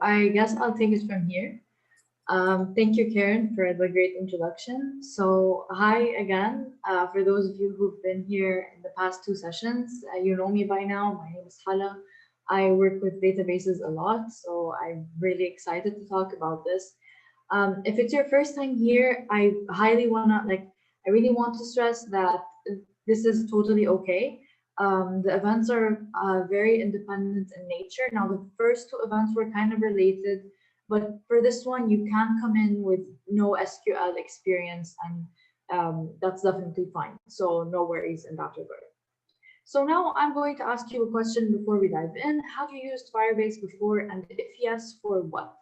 I guess I'll take it from here. Thank you, Karen, for the great introduction. So, hi again. For those of you who've been here in the past two sessions, you know me by now. My name is Hala. I work with databases a lot, so I'm really excited to talk about this. If it's your first time here, I really want to stress that this is totally okay. The events are very independent in nature. Now, the first two events were kind of related, but for this one, you can come in with no SQL experience, and that's definitely fine. So no worries in that regard. So now I'm going to ask you a question before we dive in. Have you used Firebase before? And if yes, for what?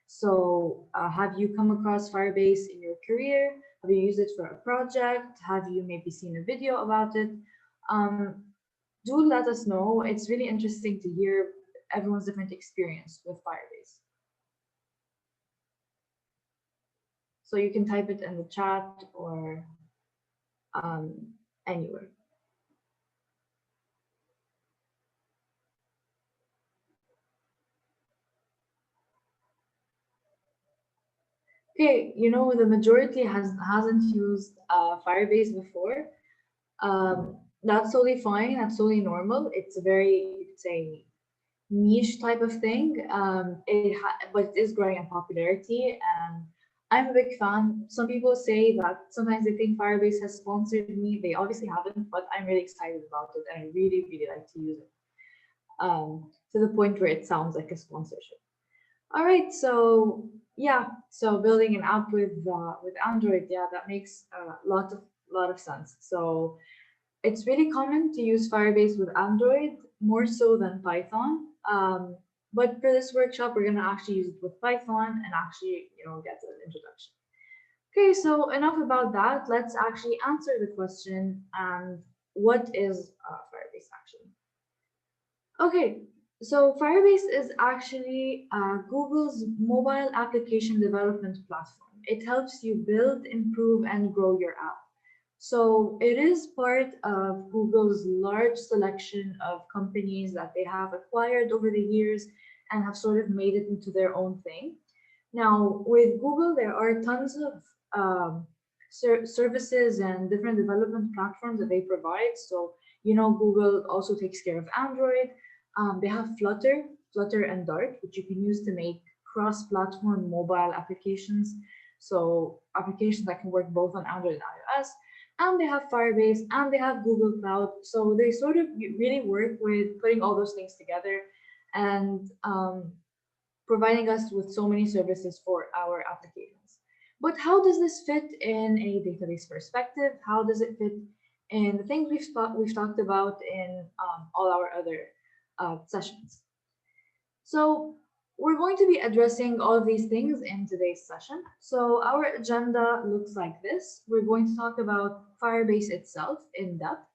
So have you come across Firebase in your career? Have you used it for a project? Have you maybe seen a video about it? Um, do let us know. It's really interesting to hear everyone's different experience with Firebase. So you can type it in the chat or anywhere. Okay, the majority hasn't used Firebase before. That's totally fine. That's totally normal. It's a very, you could say, niche type of thing. But it is growing in popularity, and I'm a big fan. Some people say that sometimes they think Firebase has sponsored me. They obviously haven't, but I'm really excited about it, and I really, really like to use it. To the point where it sounds like a sponsorship. All right, so yeah, so building an app with Android, yeah, that makes a lot of sense. So it's really common to use Firebase with Android more so than Python. But for this workshop, we're gonna actually use it with Python and actually, get an introduction. Okay, so enough about that. Let's actually answer the question. And what is Firebase actually? Okay, so Firebase is actually Google's mobile application development platform. It helps you build, improve, and grow your app. So it is part of Google's large selection of companies that they have acquired over the years and have sort of made it into their own thing. Now, with Google, there are tons of services and different development platforms that they provide. So, Google also takes care of Android. They have Flutter and Dart, which you can use to make cross-platform mobile applications. So applications that can work both on Android and iOS. And they have Firebase and they have Google Cloud. So they sort of really work with putting all those things together and providing us with so many services for our applications. But how does this fit in a database perspective? How does it fit in the things we've talked about in all our other sessions? So we're going to be addressing all of these things in today's session. So our agenda looks like this. We're going to talk about Firebase itself in depth.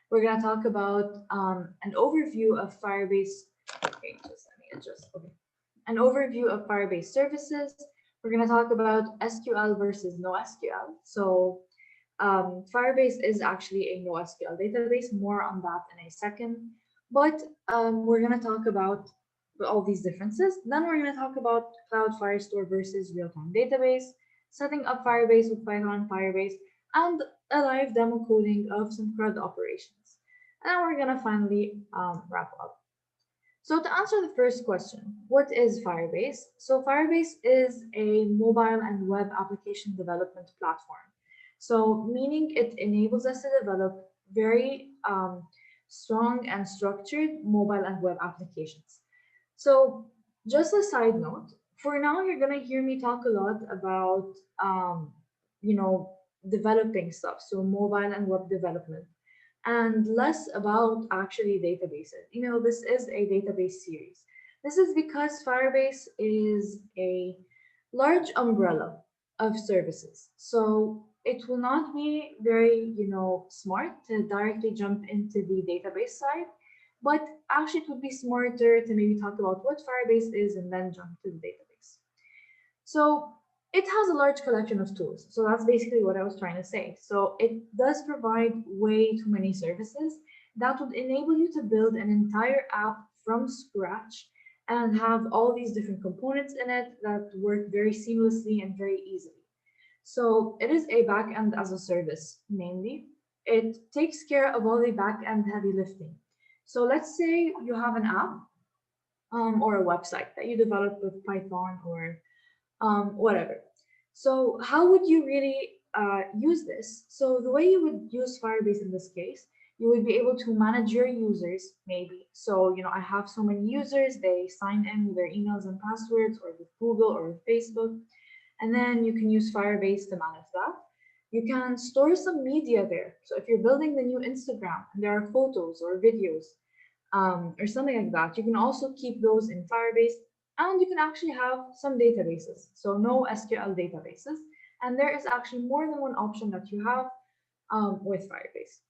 We're going to talk about an overview of Firebase. Okay, just let me adjust. Okay, an overview of Firebase services. We're going to talk about SQL versus NoSQL. So Firebase is actually a NoSQL database. More on that in a second. But we're going to talk about all these differences. Then we're going to talk about Cloud Firestore versus real-time database, setting up Firebase with Python Firebase, and a live demo coding of some CRUD operations. And we're going to finally wrap up. So to answer the first question, what is Firebase? So Firebase is a mobile and web application development platform. So meaning it enables us to develop very strong and structured mobile and web applications. So just a side note, for now, you're going to hear me talk a lot about, developing stuff. So mobile and web development, and less about actually databases. This is a database series. This is because Firebase is a large umbrella of services. So it will not be very, smart to directly jump into the database side, but actually it would be smarter to maybe talk about what Firebase is and then jump to the database. So it has a large collection of tools. So that's basically what I was trying to say. So it does provide way too many services that would enable you to build an entire app from scratch and have all these different components in it that work very seamlessly and very easily. So it is a backend as a service, mainly. It takes care of all the backend heavy lifting. So let's say you have an app or a website that you develop with Python or whatever. So how would you really use this? So the way you would use Firebase in this case, you would be able to manage your users, maybe. So, I have so many users, they sign in with their emails and passwords, or with Google or with Facebook, and then you can use Firebase to manage that. You can store some media there. So if you're building the new Instagram and there are photos or videos, or something like that. You can also keep those in Firebase, and you can actually have some databases. So no SQL databases. And there is actually more than one option that you have with Firebase.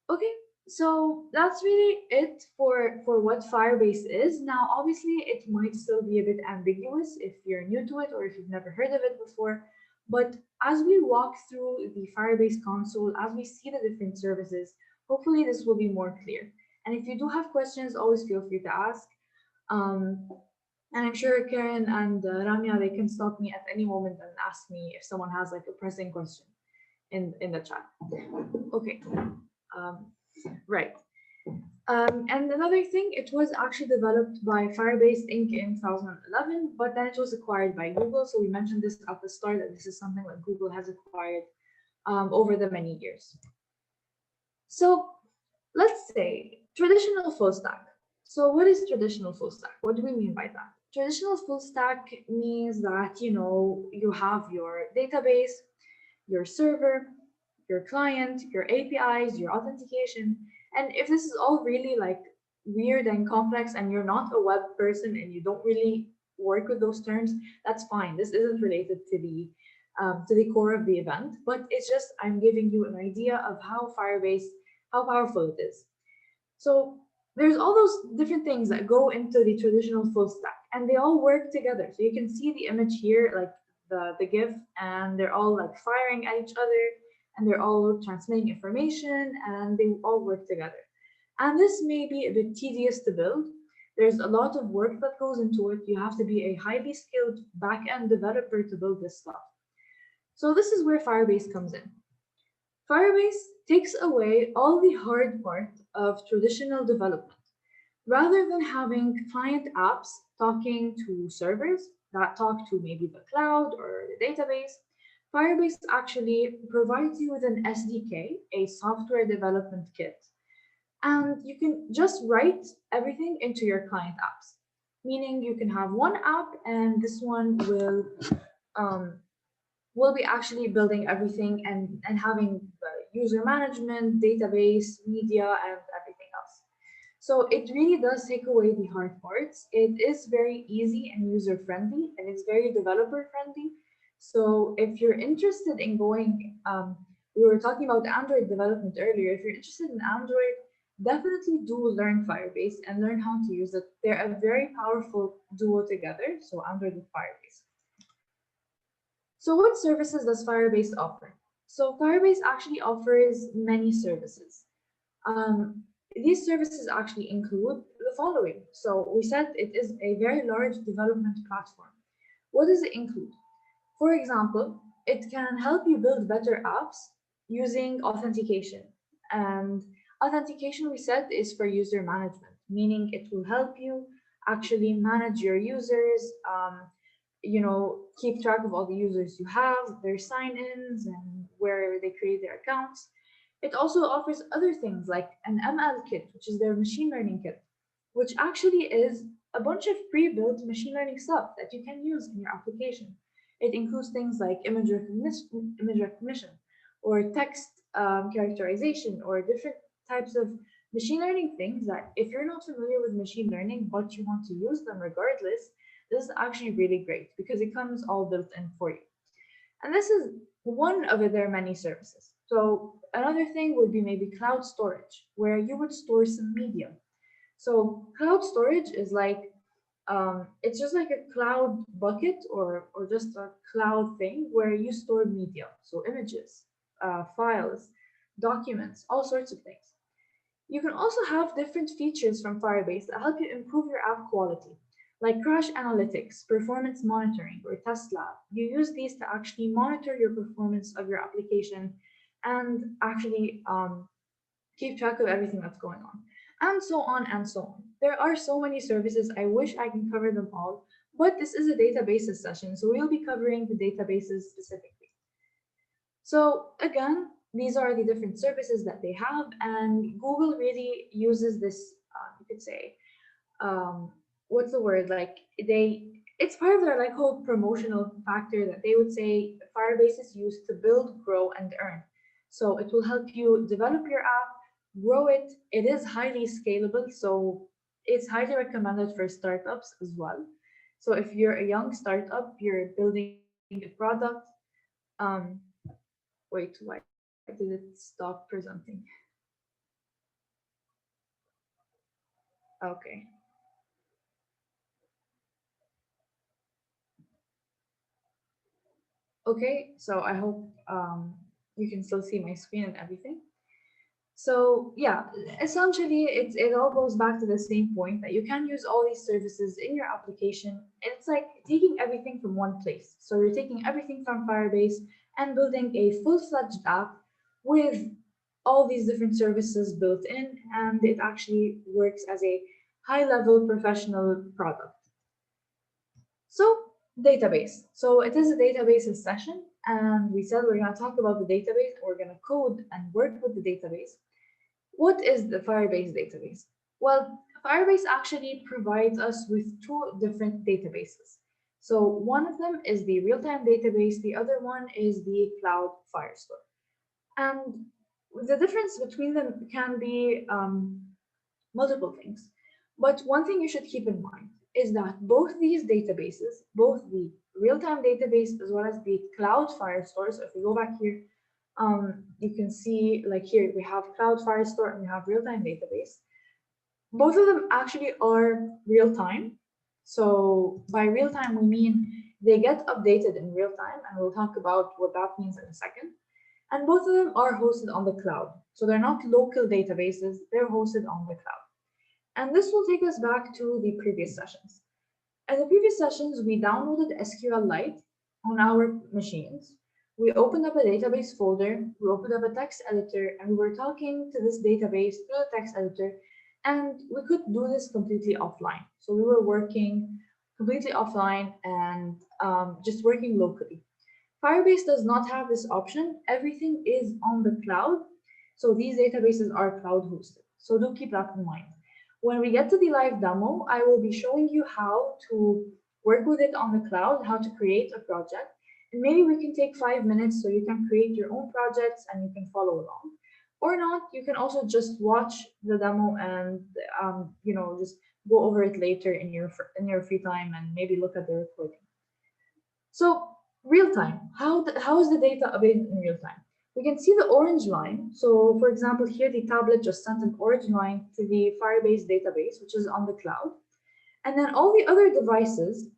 Okay, so that's really it for what Firebase is. Now, obviously, it might still be a bit ambiguous if you're new to it or if you've never heard of it before. But as we walk through the Firebase console, as we see the different services, hopefully this will be more clear. And if you do have questions, always feel free to ask. Um, and I'm sure Karen and Ramya, they can stop me at any moment and ask me if someone has like a pressing question in the chat. Okay. Um, right. And another thing, it was actually developed by Firebase Inc. in 2011, but then it was acquired by Google. So we mentioned this at the start that this is something that Google has acquired over the many years. So let's say traditional full stack. So what is traditional full stack? What do we mean by that? Traditional full stack means that, you have your database, your server, your client, your APIs, your authentication. And if this is all really like weird and complex and you're not a web person and you don't really work with those terms, that's fine. This isn't related to the core of the event, but it's just I'm giving you an idea of how powerful it is. So there's all those different things that go into the traditional full stack, and they all work together. So you can see the image here, like the GIF, and they're all like firing at each other, and they're all transmitting information, and they all work together. And this may be a bit tedious to build. There's a lot of work that goes into it. You have to be a highly skilled back-end developer to build this stuff. So this is where Firebase comes in. Firebase takes away all the hard part of traditional development. Rather than having client apps talking to servers that talk to maybe the cloud or the database, Firebase actually provides you with an SDK, a software development kit, and you can just write everything into your client apps. Meaning you can have one app and this one um, will be actually building everything and having user management, database, media, and everything else. So it really does take away the hard parts. It is very easy and user friendly, and it's very developer friendly. So if you're interested in going, we were talking about Android development earlier. If you're interested in Android, definitely do learn Firebase and learn how to use it. They're a very powerful duo together. So Android and Firebase. So what services does Firebase offer? So Firebase actually offers many services. These services actually include the following. So we said it is a very large development platform. What does it include? For example, it can help you build better apps using authentication. And authentication, we said, is for user management, meaning it will help you actually manage your users, keep track of all the users you have, their sign-ins, and where they create their accounts. It also offers other things like an ML kit, which is their machine learning kit, which actually is a bunch of pre-built machine learning stuff that you can use in your application. It includes things like image recognition or text characterization, or different types of machine learning things that if you're not familiar with machine learning, but you want to use them regardless, this is actually really great because it comes all built in for you. And this is one of their many services. So another thing would be maybe cloud storage, where you would store some media. So cloud storage is like, it's just like a cloud bucket or just a cloud thing where you store media. So images, files, documents, all sorts of things. You can also have different features from Firebase that help you improve your app quality, like crash analytics, performance monitoring, or test lab. You use these to actually monitor your performance of your application and actually keep track of everything that's going on, and so on and so on. There are so many services. I wish I can cover them all, but this is a databases session, so we'll be covering the databases specifically. So again, these are the different services that they have, and Google really uses this. You could say, um, what's the word? Like it's part of their like whole promotional factor that they would say Firebase is used to build, grow, and earn. So it will help you develop your app, grow it. It is highly scalable, so it's highly recommended for startups as well. So if you're a young startup, you're building a product. Um, Wait, why did it stop presenting? Okay. Okay, so I hope you can still see my screen and everything. So yeah, essentially it all goes back to the same point that you can use all these services in your application. And it's like taking everything from one place. So you're taking everything from Firebase and building a full-fledged app with all these different services built in, and it actually works as a high-level professional product. So database. So it is a databases session, and we said we're going to talk about the database. We're going to code and work with the database. What is the Firebase database? Well, Firebase actually provides us with two different databases. So one of them is the real-time database. The other one is the cloud Firestore. And the difference between them can be multiple things. But one thing you should keep in mind is that both these databases, both the real-time database as well as the cloud Firestore, so if we go back here, you can see like here we have cloud Firestore and we have real-time database. Both of them actually are real-time. So by real-time, we mean they get updated in real time, and we'll talk about what that means in a second. And both of them are hosted on the cloud. So they're not local databases, they're hosted on the cloud. And this will take us back to the previous sessions. In the previous sessions, we downloaded SQLite on our machines. We opened up a database folder, we opened up a text editor, and we were talking to this database through the text editor, and we could do this completely offline. So we were working completely offline and just working locally. Firebase does not have this option. Everything is on the cloud. So these databases are cloud hosted. So do keep that in mind. When we get to the live demo, I will be showing you how to work with it on the cloud, how to create a project. And maybe we can take 5 minutes so you can create your own projects and you can follow along. Or not, you can also just watch the demo and just go over it later in your free time and maybe look at the recording. So real time, how is the data available in real time? We can see the orange line. So for example, here the tablet just sent an orange line to the Firebase database, which is on the cloud. And then all the other devices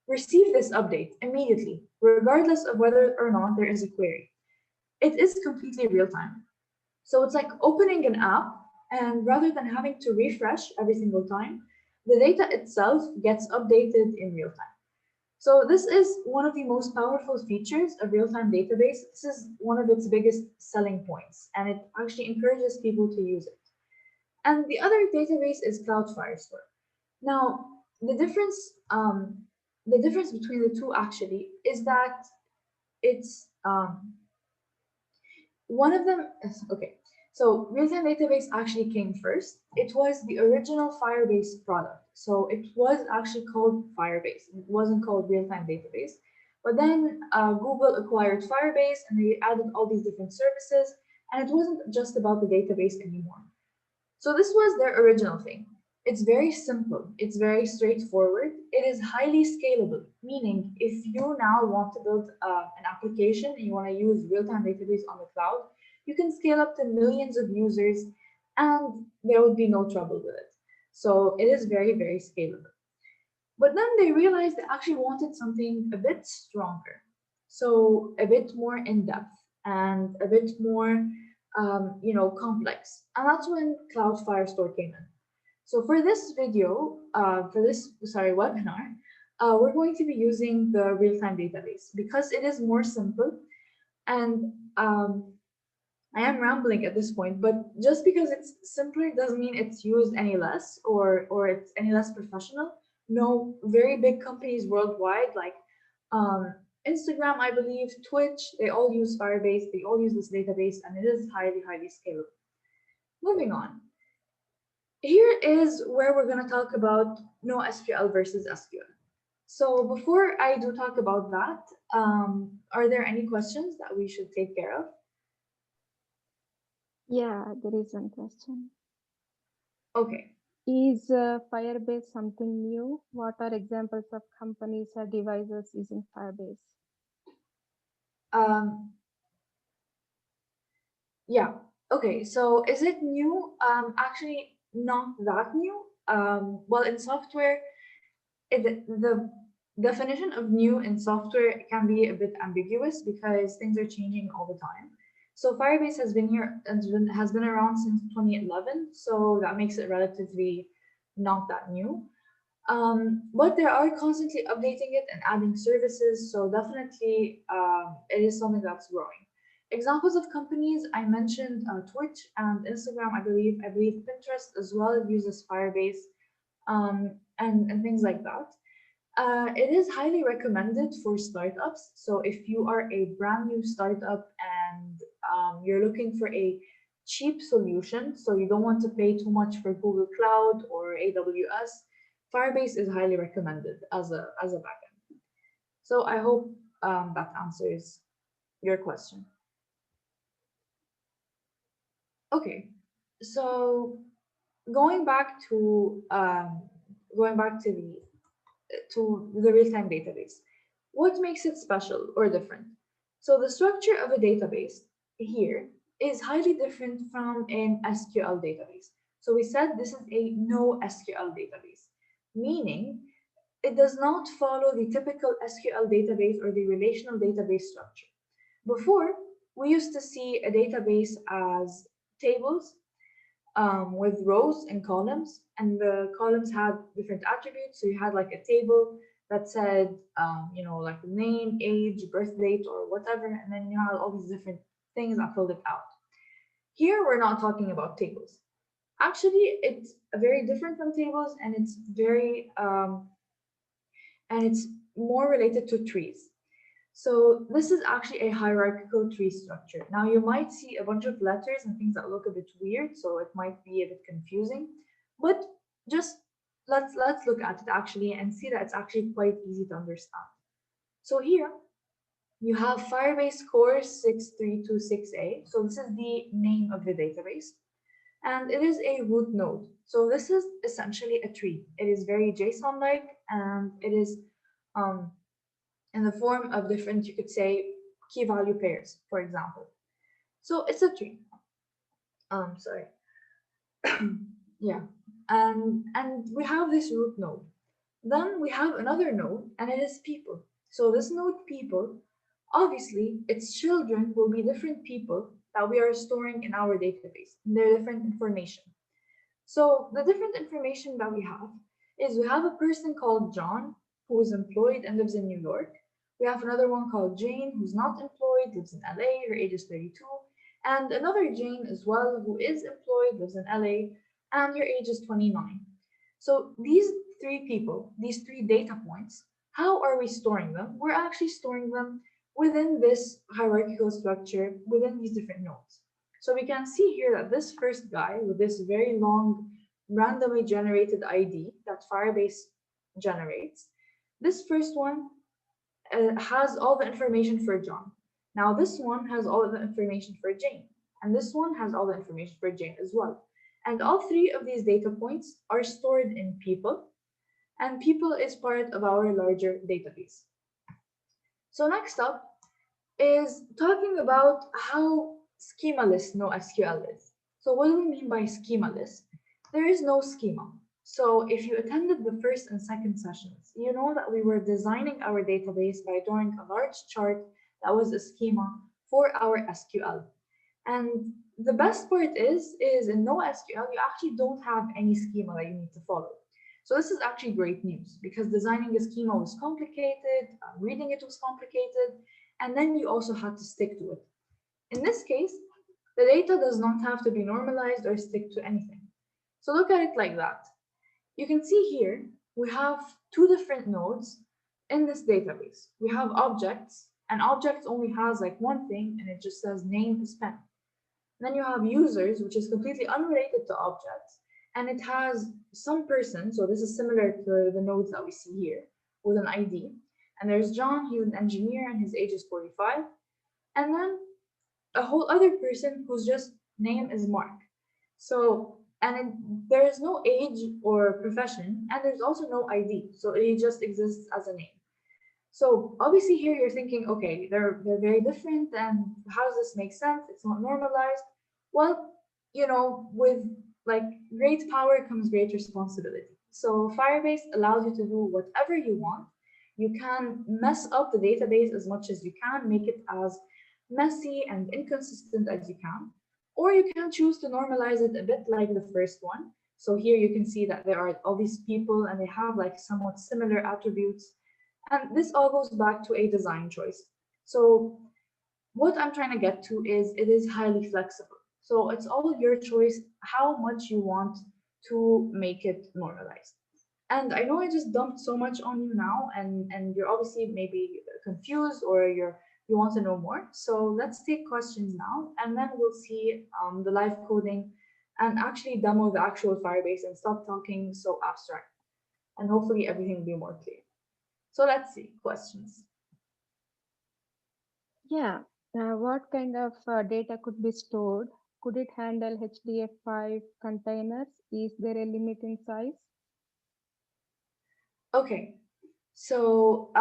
receive this update immediately, regardless of whether or not there is a query. It is completely real time. So it's like opening an app, and rather than having to refresh every single time, the data itself gets updated in real time. So this is one of the most powerful features of real-time database. This is one of its biggest selling points, and it actually encourages people to use it. And the other database is Cloud Firestore. Now, the difference between the two actually is that it's one of them is okay. So real-time database actually came first. It was the original Firebase product. So it was actually called Firebase. It wasn't called real-time database. But then Google acquired Firebase and they added all these different services. And it wasn't just about the database anymore. So this was their original thing. It's very simple. It's very straightforward. It is highly scalable, meaning if you now want to build an application and you want to use real-time database on the cloud, you can scale up to millions of users and there would be no trouble with it. So it is very, very scalable. But then they realized they actually wanted something a bit stronger. So a bit more in depth and a bit more complex. And that's when Cloud Firestore came in. So for this video, webinar, we're going to be using the real-time database because it is more simple. And I am rambling at this point, but just because it's simpler doesn't mean it's used any less or it's any less professional. No, very big companies worldwide like Instagram, I believe, Twitch, they all use Firebase, they all use this database, and it is highly, highly scalable. Moving on. Here is where we're going to talk about NoSQL versus SQL. So before I do talk about that, are there any questions that we should take care of? Yeah, there is one question. Okay. Is Firebase something new? What are examples of companies or devices using Firebase? Um, yeah. Okay. So is it new? Actually, not that new. Well, in software, the definition of new in software can be a bit ambiguous because things are changing all the time. So Firebase has been here and has been around since 2011, so that makes it relatively not that new. But they are constantly updating it and adding services, so definitely it is something that's growing. Examples of companies I mentioned Twitch and Instagram, I believe. I believe Pinterest as well uses Firebase, and things like that. It is highly recommended for startups. So if you are a brand new startup and you're looking for a cheap solution, so you don't want to pay too much for Google Cloud or AWS, Firebase is highly recommended as a backend. So I hope that answers your question. Okay, so going back to um, going back to the real-time database. What makes it special or different? So the structure of a database here is highly different from an SQL database. So we said this is a no SQL database, meaning it does not follow the typical SQL database or the relational database structure. Before, we used to see a database as tables with rows and columns, and the columns had different attributes. So you had like a table that said, like name, age, birth date, or whatever, and then you had all these different things that filled it out. Here, we're not talking about tables. Actually, it's very different from tables, and it's more related to trees. So this is actually a hierarchical tree structure. Now you might see a bunch of letters and things that look a bit weird, so it might be a bit confusing, but just let's look at it actually and see that it's actually quite easy to understand. So here you have Firebase core 6326A. So this is the name of the database, and it is a root node. So this is essentially a tree. It is very JSON-like, and it is um, in the form of different, you could say, key value pairs, for example. So it's a tree. Sorry. Yeah. And we have this root node. Then we have another node, and it is people. So this node people, obviously, its children will be different people that we are storing in our database. And they're different information. So the different information that we have is we have a person called John who is employed and lives in New York. We have another one called Jane who's not employed, lives in LA, her age is 32, and another Jane as well who is employed, lives in LA, and her age is 29. So these three people, these three data points, how are we storing them? We're actually storing them within this hierarchical structure, within these different nodes. So we can see here that this first guy with this very long randomly generated ID that Firebase generates, this first one has all the information for John. Now this one has all of the information for Jane, and this one has all the information for Jane as well. And all three of these data points are stored in people, and people is part of our larger database. So next up is talking about how schemaless NoSQL is. So what do we mean by schemaless? There is no schema. So if you attended the first and second sessions, you know that we were designing our database by drawing a large chart that was a schema for our SQL. And the best part is in NoSQL, you actually don't have any schema that you need to follow. So this is actually great news because designing a schema was complicated, reading it was complicated, and then you also had to stick to it. In this case, the data does not have to be normalized or stick to anything. So look at it like that. You can see here we have two different nodes in this database. We have objects, and objects only has like one thing, and it just says name is pen. Then you have users, which is completely unrelated to objects, and it has some person, so this is similar to the nodes that we see here, with an ID. And there's John, he's an engineer, and his age is 45. And then a whole other person whose just name is Mark. So, and there is no age or profession, and there's also no ID. So it just exists as a name. So obviously here you're thinking, okay, they're very different, and how does this make sense? It's not normalized. Well, with like great power comes great responsibility. So Firebase allows you to do whatever you want. You can mess up the database as much as you can, make it as messy and inconsistent as you can, or you can choose to normalize it a bit like the first one. So here you can see that there are all these people and they have like somewhat similar attributes, and this all goes back to a design choice. So what I'm trying to get to is it is highly flexible. So it's all your choice how much you want to make it normalized. And I know I just dumped so much on you now, and you're obviously maybe confused or you want to know more. So let's take questions now, and then we'll see the live coding and actually demo the actual Firebase and stop talking so abstract. And hopefully everything will be more clear. So let's see questions. Yeah. What kind of data could be stored? Could it handle HDF5 containers? Is there a limit in size? Okay, so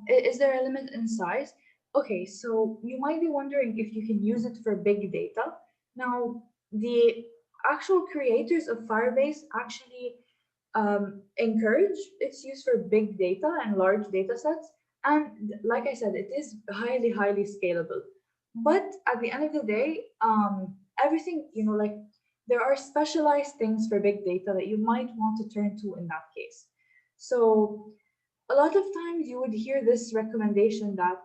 is there a limit in size? Okay, so you might be wondering if you can use it for big data. Now, the actual creators of Firebase actually encourage its use for big data and large data sets. And like I said, it is highly, highly scalable. But at the end of the day, everything, like there are specialized things for big data that you might want to turn to in that case. So a lot of times you would hear this recommendation that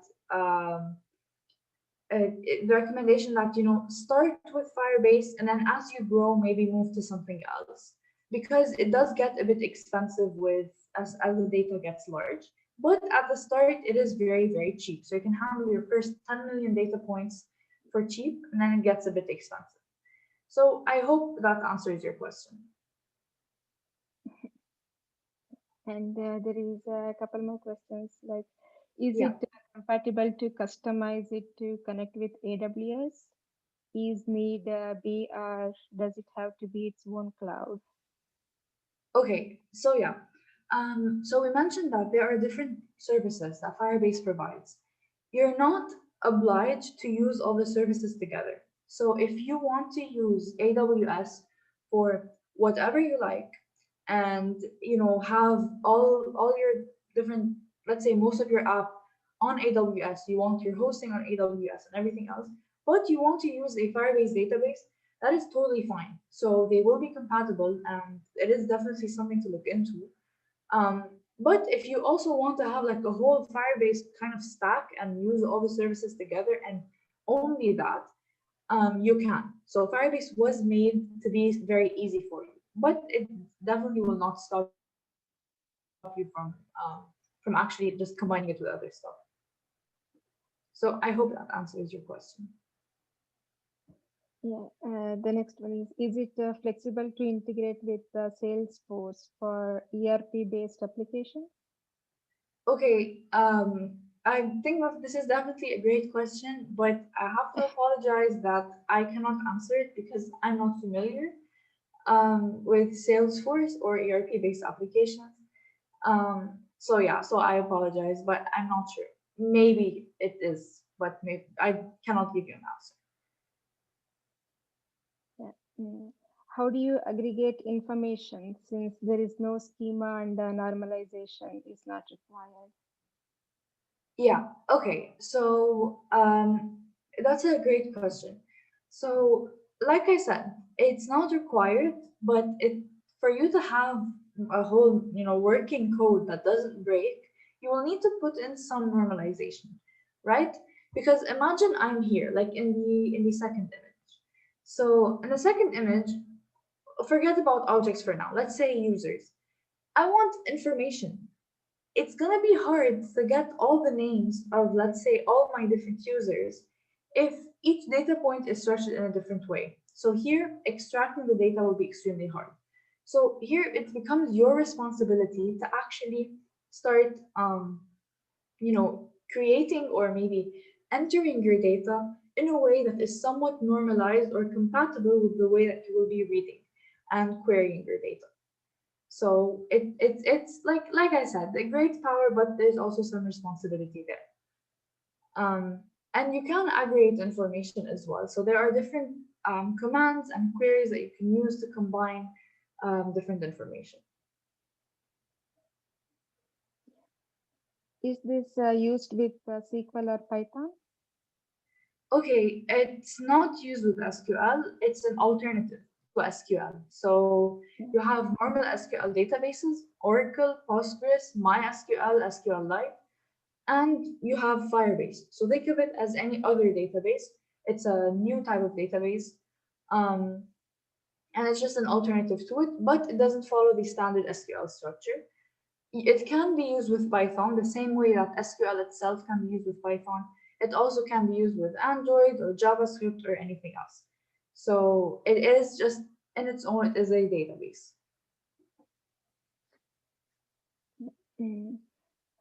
the recommendation that start with Firebase and then as you grow maybe move to something else because it does get a bit expensive with as the data gets large. But at the start it is very very cheap, so you can handle your first 10 million data points for cheap, and then it gets a bit expensive. So I hope that answers your question. And there is a couple more questions like, is Yeah. it compatible to customize it to connect with AWS? Is need be or does it have to be its own cloud? Okay, so yeah. So we mentioned that there are different services that Firebase provides. You're not obliged to use all the services together. So if you want to use AWS for whatever you like, and have all your different, let's say most of your app on AWS, you want your hosting on AWS and everything else, but you want to use a Firebase database, that is totally fine. So they will be compatible, and it is definitely something to look into. But if you also want to have like a whole Firebase kind of stack and use all the services together and only that, you can. So Firebase was made to be very easy for you, but it definitely will not stop you from actually just combining it with other stuff. So I hope that answers your question. Yeah, the next one is it flexible to integrate with Salesforce for ERP-based application? Okay, I think that this is definitely a great question, but I have to apologize that I cannot answer it because I'm not familiar with Salesforce or ERP-based applications. So yeah, so I apologize, but I'm not sure. Maybe it is, but maybe I cannot give you an answer. Yeah. How do you aggregate information since there is no schema and normalization is not required? Yeah, okay. So that's a great question. So, like I said, it's not required, but it for you to have a whole, working code that doesn't break, you will need to put in some normalization, right? Because imagine I'm here, like in the second image. So in the second image, forget about objects for now. Let's say users. I want information. It's gonna be hard to get all the names of, let's say, all my different users if each data point is structured in a different way. So here, extracting the data will be extremely hard. So here, it becomes your responsibility to actually start, creating or maybe entering your data in a way that is somewhat normalized or compatible with the way that you will be reading and querying your data. So it's like I said, a great power, but there's also some responsibility there. And you can aggregate information as well. So there are different commands and queries that you can use to combine different information. Is this used with SQL or Python? Okay, it's not used with SQL. It's an alternative to SQL. So Yeah. you have normal SQL databases, Oracle, Postgres, MySQL, SQLite, and you have Firebase. So think of it as any other database. It's a new type of database, um, and it's just an alternative to it, but it doesn't follow the standard SQL structure. It can be used with Python the same way that SQL itself can be used with Python. It also can be used with Android or JavaScript or anything else. So it is just in its own, it is a database. Mm.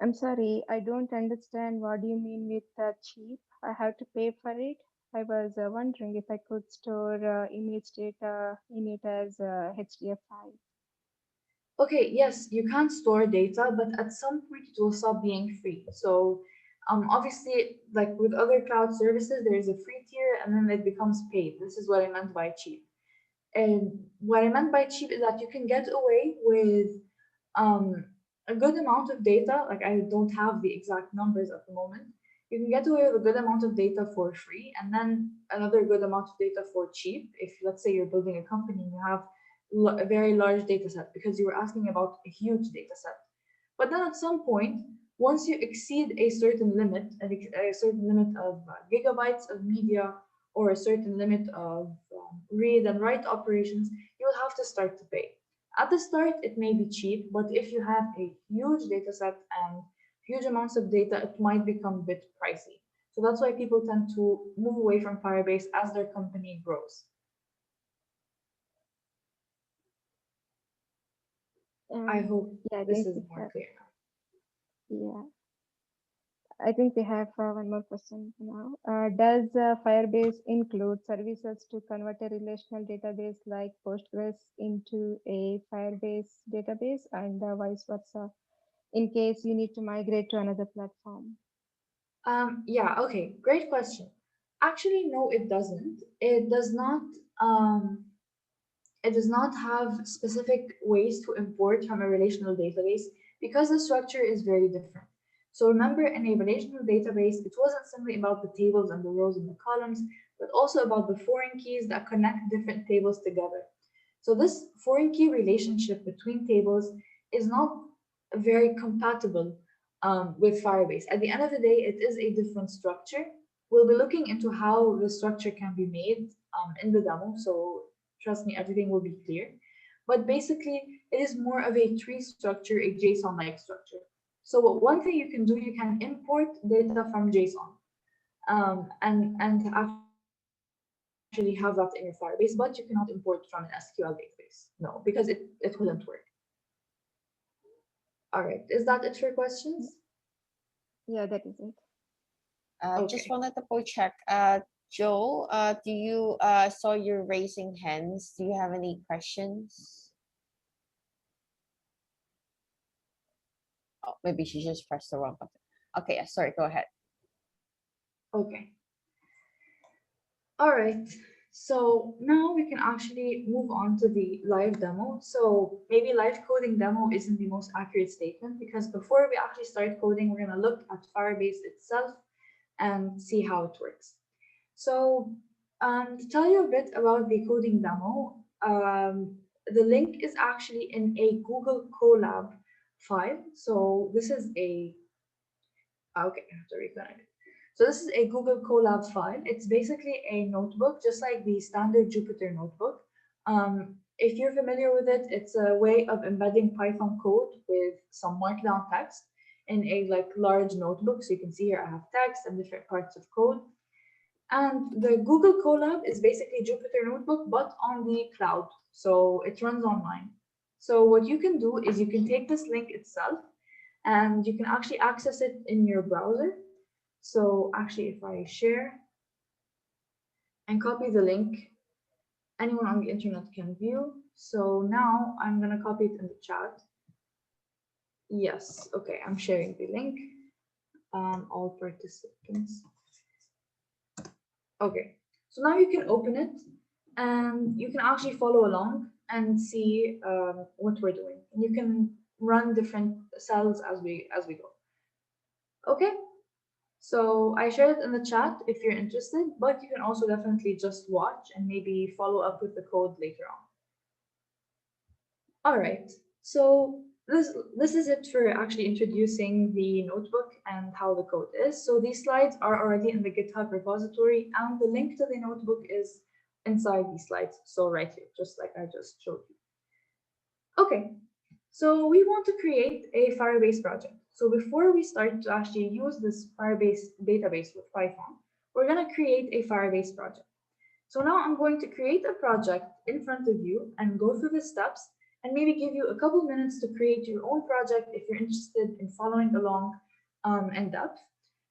I'm sorry, I don't understand what you mean with cheap. I have to pay for it. I was wondering if I could store image data in it as HDF file. Okay, yes, you can store data, but at some point it will stop being free. So, obviously, like with other cloud services, there is a free tier and then it becomes paid. This is what I meant by cheap. And what I meant by cheap is that you can get away with um, a good amount of data. Like I don't have the exact numbers at the moment. You can get away with a good amount of data for free, and then another good amount of data for cheap. If let's say you're building a company and you have a very large data set, because you were asking about a huge data set. But then at some point, once you exceed a certain limit, a certain limit of gigabytes of media, or a certain limit of read and write operations, you will have to start to pay. At the start, it may be cheap, but if you have a huge data set and huge amounts of data, it might become a bit pricey. So that's why people tend to move away from Firebase as their company grows. I hope Yeah, I this think is we more have. clear Yeah, I think we have one more question now. Does Firebase include services to convert a relational database like Postgres into a Firebase database and vice versa, in case you need to migrate to another platform? Yeah, okay, great question. Actually, no, it doesn't. Um, it does not have specific ways to import from a relational database because the structure is very different. So remember, in a relational database, it wasn't simply about the tables and the rows and the columns, but also about the foreign keys that connect different tables together. So this foreign key relationship between tables is not very compatible with Firebase. At the end of the day, it is a different structure. We'll be looking into how the structure can be made in the demo. So trust me, everything will be clear. But basically, it is more of a tree structure, a JSON-like structure. So one thing you can do, you can import data from JSON and actually have that in your Firebase, but you cannot import from an SQL database. No, because it wouldn't work. All right, is that it for questions? Yeah, that is it. Just Okay. wanted to double check. Joe, do you saw you raising hands? Do you have any questions? Oh, maybe she just pressed the wrong button. Okay, yeah, sorry, go ahead. Okay. All right. So now we can actually move on to the live demo. So maybe live coding demo isn't the most accurate statement because before we actually start coding, we're going to look at Firebase itself and see how it works. So To tell you a bit about the coding demo, the link is actually in a Google Colab file. So this is a, okay, I have to reconnect. So this is a Google Colab file. It's basically a notebook, just like the standard Jupyter notebook. If you're familiar with it, it's a way of embedding Python code with some markdown text in a like large notebook. So you can see here I have text and different parts of code. And the Google Colab is basically Jupyter Notebook, but on the cloud. So it runs online. So what you can do is you can take this link itself and you can actually access it in your browser. So actually, if I share and copy the link, anyone on the internet can view. So now I'm going to copy it in the chat. Yes, okay, I'm sharing the link. All participants. Okay, so now you can open it and you can actually follow along and see what we're doing. And you can run different cells as we go. Okay, so I shared it in the chat if you're interested, but you can also definitely just watch and maybe follow up with the code later on. All right, so this is it for actually introducing the notebook and how the code is. So these slides are already in the GitHub repository, and the link to the notebook is inside these slides. So right here, just like I just showed you. Okay, so we want to create a Firebase project. So before we start to actually use this Firebase database with Python, we're going to create a Firebase project. So now I'm going to create a project in front of you and go through the steps and maybe give you a couple minutes to create your own project if you're interested in following along in depth.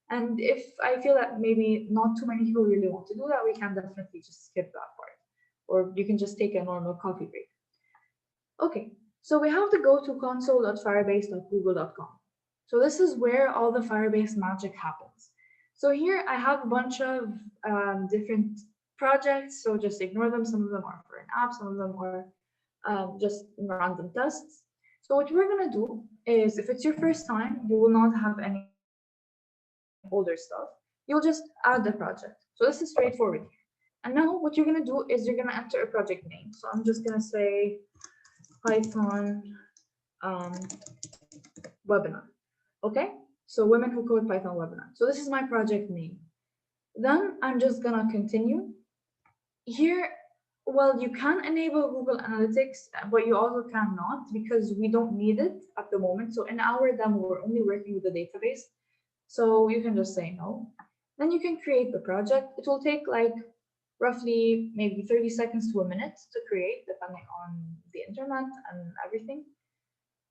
And if I feel that maybe not too many people really want to do that, we can definitely just skip that part. Or you can just take a normal coffee break. Okay, so we have to go to console.firebase.google.com. So this is where all the Firebase magic happens. So here I have a bunch of different projects, so just ignore them. Some of them are for an app, some of them are just random tests. So what we're gonna do is, if it's your first time, you will not have any older stuff. You'll just add the project. So this is straightforward. And now what you're gonna do is you're gonna enter a project name. So I'm just gonna say Python webinar. Okay, so Women Who Code Python webinar. So this is my project name. Then I'm just gonna continue. Here, well, you can enable Google Analytics, but you also cannot because we don't need it at the moment. So in our demo, we're only working with the database. So you can just say no. Then you can create the project. It will take like roughly maybe 30 seconds to a minute to create, depending on the internet and everything.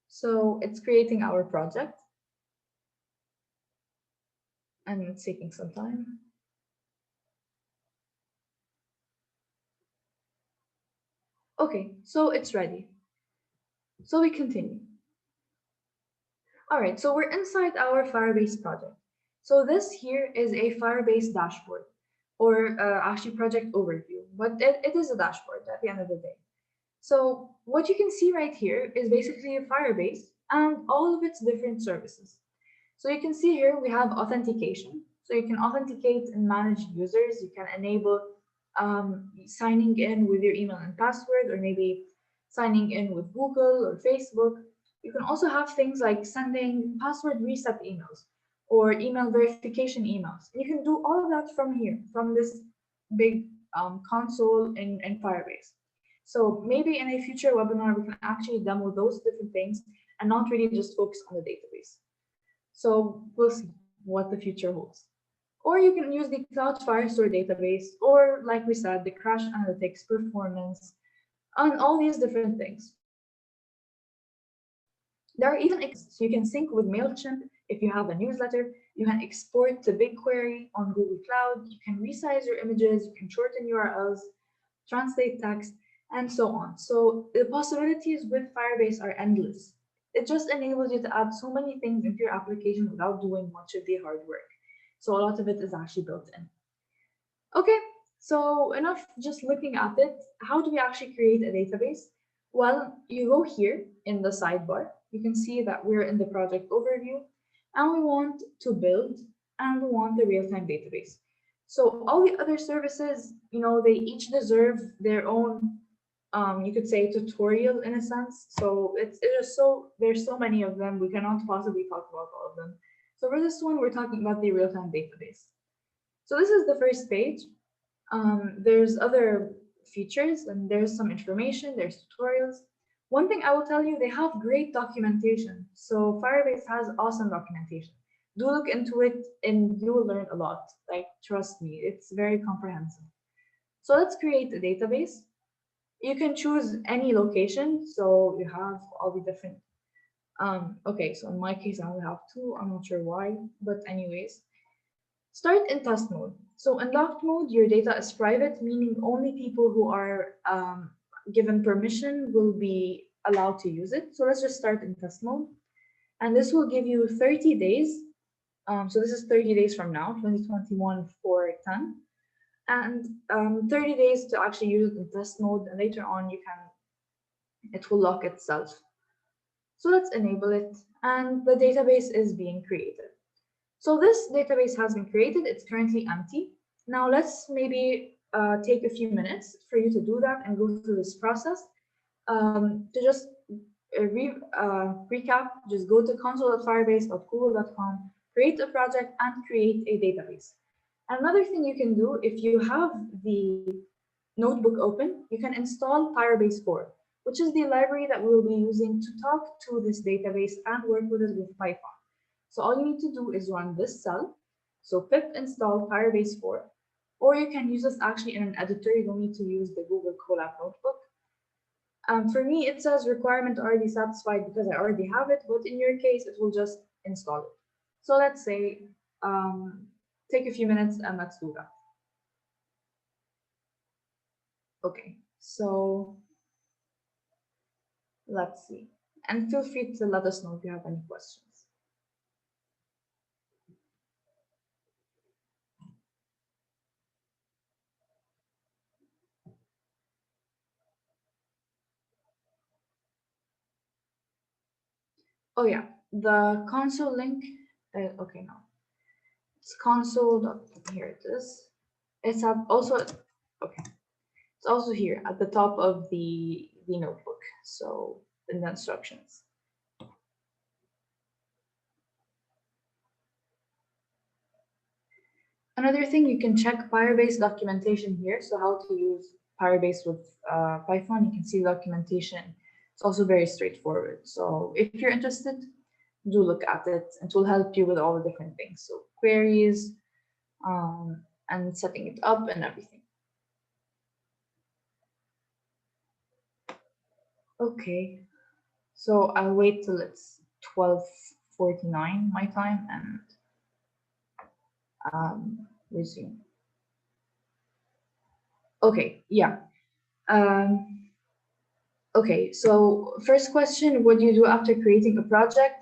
So it's creating our project. And it's taking some time. Okay, so it's ready. So we continue. All right, so we're inside our Firebase project. So this here is a Firebase dashboard, or actually project overview, but it is a dashboard at the end of the day. So what you can see right here is basically a Firebase and all of its different services. So you can see here we have authentication. So you can authenticate and manage users. You can enable signing in with your email and password, or maybe signing in with Google or Facebook. You can also have things like sending password reset emails or email verification emails. And you can do all of that from here, from this big console in Firebase. So maybe in a future webinar, we can actually demo those different things and not really just focus on the database. So we'll see what the future holds. Or you can use the Cloud Firestore database, or like we said, the crash analytics, performance, and all these different things. There are even, so you can sync with MailChimp if you have a newsletter. You can export to BigQuery on Google Cloud. You can resize your images. You can shorten URLs, translate text, and so on. So the possibilities with Firebase are endless. It just enables you to add so many things into your application without doing much of the hard work. So a lot of it is actually built in. Okay, so enough just looking at it. How do we actually create a database? Well, you go here in the sidebar. You can see that we're in the project overview, and we want to build, and we want the real-time database. So all the other services, you know, they each deserve their own, you could say, tutorial in a sense. So it's just so, there's so many of them, we cannot possibly talk about all of them. So for this one, we're talking about the real-time database. So this is the first page. There's other features and there's some information, there's tutorials. One thing I will tell you, they have great documentation. So Firebase has awesome documentation. Do look into it and you will learn a lot. Like, trust me, it's very comprehensive. So let's create a database. You can choose any location. So you have all the different, okay, so in my case, I only have two. I'm not sure why, but anyways, start in test mode. So in locked mode, your data is private, meaning only people who are given permission will be allowed to use it. So let's just start in test mode. And this will give you 30 days. So this is 30 days from now, 2021 for 10. And 30 days to actually use it in test mode. And later on, it will lock itself. So let's enable it. And the database is being created. So this database has been created. It's currently empty. Now let's maybe take a few minutes for you to do that and go through this process. To just recap, just go to console.firebase.google.com, create a project and create a database. Another thing you can do, if you have the notebook open, you can install Firebase 4, which is the library that we will be using to talk to this database and work with it with Python. So all you need to do is run this cell. So pip install Firebase 4, or you can use this actually in an editor. You don't need to use the Google Colab notebook. For me, it says requirement already satisfied because I already have it, but in your case, it will just install it. So let's say, take a few minutes and let's do that. Okay, so let's see. And feel free to let us know if you have any questions. Oh yeah, the console link, okay, no. It's console. Here it is. It's also, okay. It's also here at the top of the notebook. So in the instructions. Another thing, you can check Firebase documentation here. So how to use Firebase with Python, you can see documentation. It's also very straightforward. So if you're interested, do look at it. It will help you with all the different things. So queries, and setting it up and everything. Okay, so I'll wait till it's 12:49 my time and resume. Okay, yeah. Okay, so first question, what do you do after creating a project?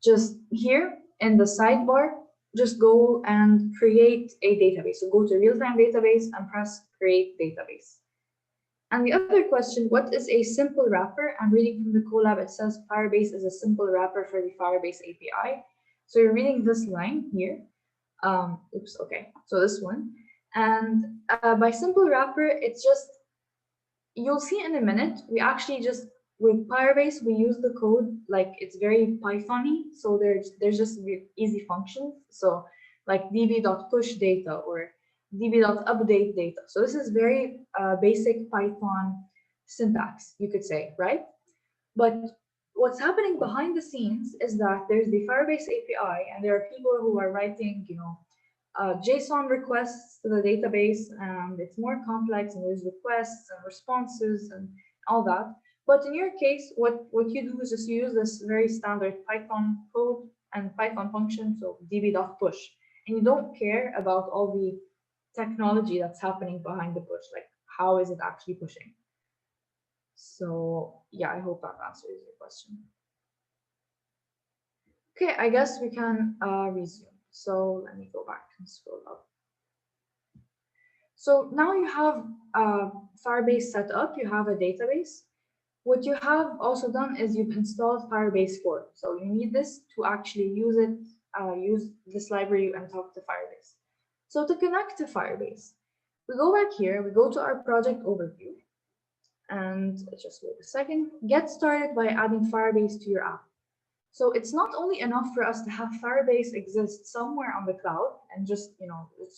Just here in the sidebar, just go and create a database. So go to real-time database and press create database. And the other question, what is a simple wrapper? I'm reading from the Colab, it says Firebase is a simple wrapper for the Firebase API. So you're reading this line here. Oops, okay, so this one. And by simple wrapper, it's just, you'll see in a minute, we actually just, with Firebase, we use the code, like it's very Python-y, so there's just easy functions. So like db.push data or db.update data. So this is very basic Python syntax, you could say, right? But what's happening behind the scenes is that there's the Firebase API, and there are people who are writing, JSON requests to the database, and it's more complex, and there's requests and responses and all that. But in your case, what you do is just use this very standard Python code and Python function, so db.push, and you don't care about all the technology that's happening behind the push, like how is it actually pushing. So yeah, I hope that answers your question. Okay, I guess we can resume. So let me go back and scroll up. So now you have Firebase set up, you have a database. What you have also done is you've installed Firebase 4. So you need this to actually use it, use this library and talk to Firebase. So to connect to Firebase, we go back here, we go to our project overview, and just wait a second, get started by adding Firebase to your app. So it's not only enough for us to have Firebase exist somewhere on the cloud and just,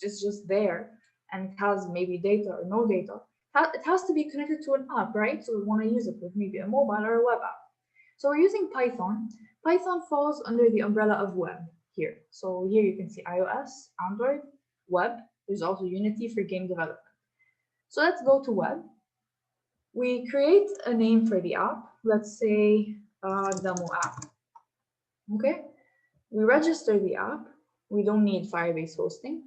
it's just there and it has maybe data or no data. It has to be connected to an app, right? So we want to use it with maybe a mobile or a web app. So we're using Python. Python falls under the umbrella of web here. So here you can see iOS, Android, web. There's also Unity for game development. So let's go to web. We create a name for the app. Let's say demo app. Okay, we register the app. We don't need Firebase hosting.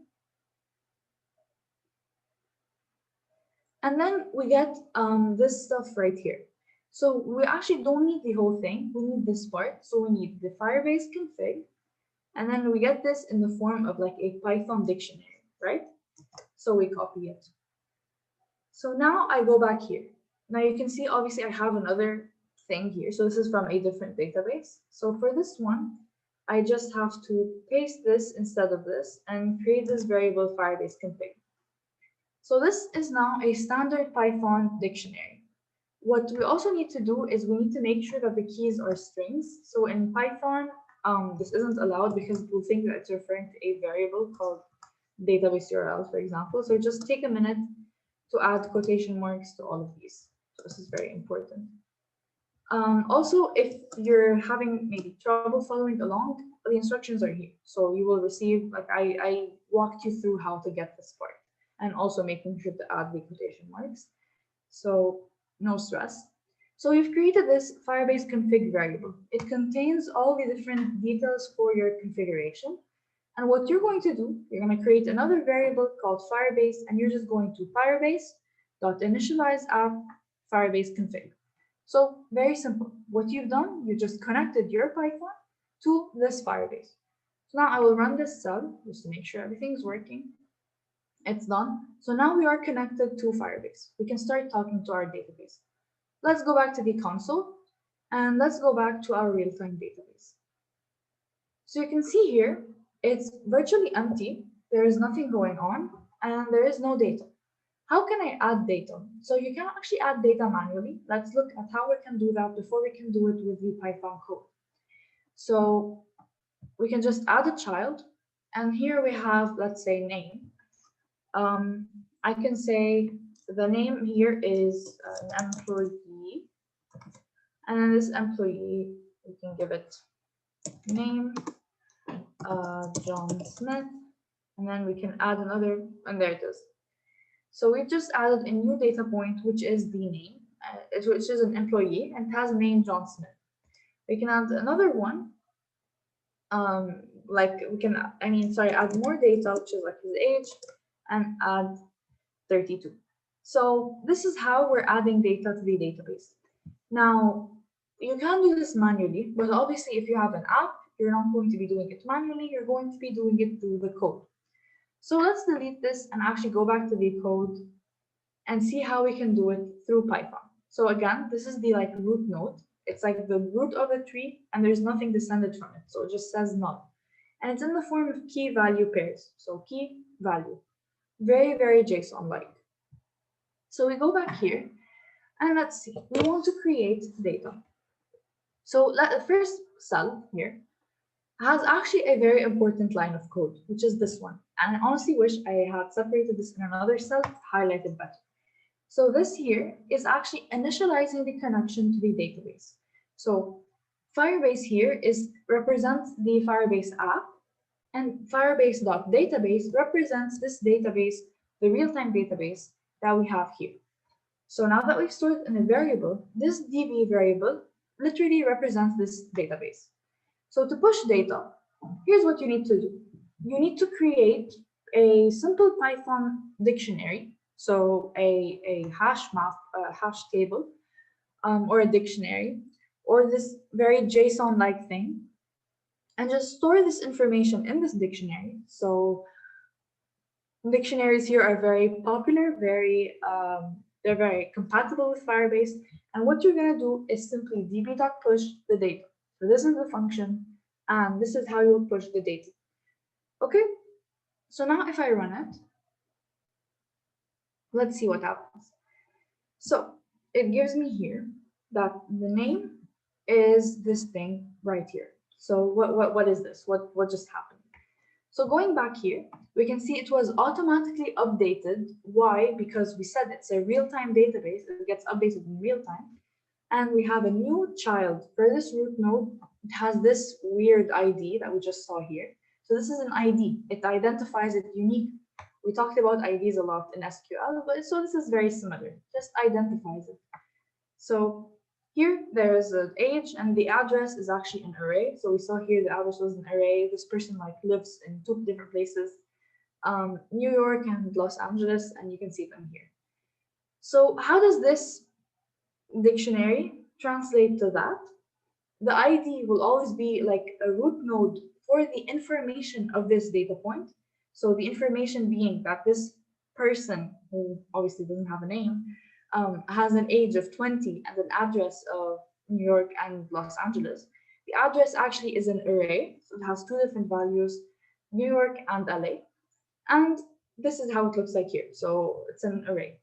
And then we get this stuff right here. So we actually don't need the whole thing. We need this part. So we need the Firebase config. And then we get this in the form of like a Python dictionary, right? So we copy it. So now I go back here. Now you can see, obviously I have another thing here. So this is from a different database. So for this one, I just have to paste this instead of this and create this variable Firebase config. So this is now a standard Python dictionary. What we also need to do is we need to make sure that the keys are strings. So in Python, this isn't allowed because people think that it's referring to a variable called database URL, for example. So just take a minute to add quotation marks to all of these. So this is very important. Also, if you're having maybe trouble following along, the instructions are here. So you will receive, like I walked you through how to get this part and also making sure to add the quotation marks. So no stress. So we've created this Firebase config variable. It contains all the different details for your configuration. And what you're going to do, you're going to create another variable called Firebase, and you're just going to firebase.initialize app Firebase config. So very simple. What you've done, you just connected your Python to this Firebase. So now I will run this cell just to make sure everything's working. It's done. So now we are connected to Firebase. We can start talking to our database. Let's go back to the console and let's go back to our real-time database. So you can see here, it's virtually empty. There is nothing going on and there is no data. How can I add data? So you can actually add data manually. Let's look at how we can do that before we can do it with the Python code. So we can just add a child, and here we have, let's say, name. I can say the name here is an employee, and then this employee, we can give it name, John Smith, and then we can add another, and there it is. So we've just added a new data point, which is the name, which is an employee and has name John Smith. We can add another one, like we can, add more data, which is like his age, and add 32. So this is how we're adding data to the database. Now, you can do this manually, but obviously if you have an app, you're not going to be doing it manually, you're going to be doing it through the code. So let's delete this and actually go back to the code and see how we can do it through Python. So again, this is the root node. It's like the root of a tree and there's nothing descended from it. So it just says null. And it's in the form of key value pairs. So key value, very, very JSON-like. So we go back here and let's see, we want to create data. So the first cell here has actually a very important line of code, which is this one. And I honestly wish I had separated this in another cell to highlight it better. So this here is actually initializing the connection to the database. So Firebase here represents the Firebase app, and Firebase.database represents this database, the real-time database that we have here. So now that we've stored in a variable, this DB variable literally represents this database. So to push data, here's what you need to do. You need to create a simple Python dictionary, so a hash map, a hash table, or a dictionary, or this very JSON-like thing, and just store this information in this dictionary. So dictionaries here are very popular, they're very compatible with Firebase. And what you're gonna do is simply db.push the data. So this is the function, and this is how you'll push the data. Okay, So now if I run it, let's see what happens. So it gives me here that the name is this thing right here. So what is this? What just happened? So going back here, we can see it was automatically updated. Why? Because we said it's a real-time database. It gets updated in real time. And we have a new child for this root node. It has this weird ID that we just saw here. So this is an ID. It identifies it unique. We talked about IDs a lot in SQL, but so this is very similar. Just identifies it. So here there is an age and the address is actually an array. So we saw here the address was an array. This person like lives in 2 different places, New York and Los Angeles, and you can see them here. So how does this dictionary translate to that? The ID will always be like a root node for the information of this data point. So the information being that this person, who obviously doesn't have a name, has an age of 20 and an address of New York and Los Angeles. The address actually is an array, so it has 2 different values, New York and LA. And this is how it looks like here. So it's an array.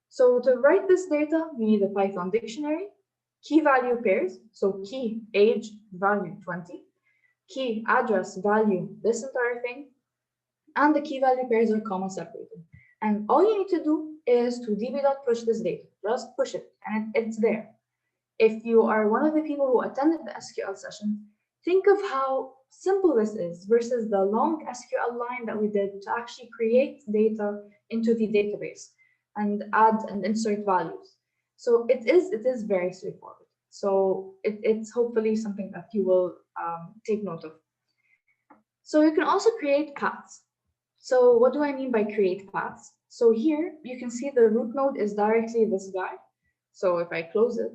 So to write this data, we need a Python dictionary, key value pairs, so key, age, value 20, key, address, value, this entire thing, and the key value pairs are comma separated. And all you need to do is to db.push this data, just push it, and it's there. If you are one of the people who attended the SQL session, think of how simple this is versus the long SQL line that we did to actually create data into the database and add and insert values. So it is very straightforward. So it's hopefully something that you will take note of. So you can also create paths. So what do I mean by create paths? So here you can see the root node is directly this guy. So if I close it,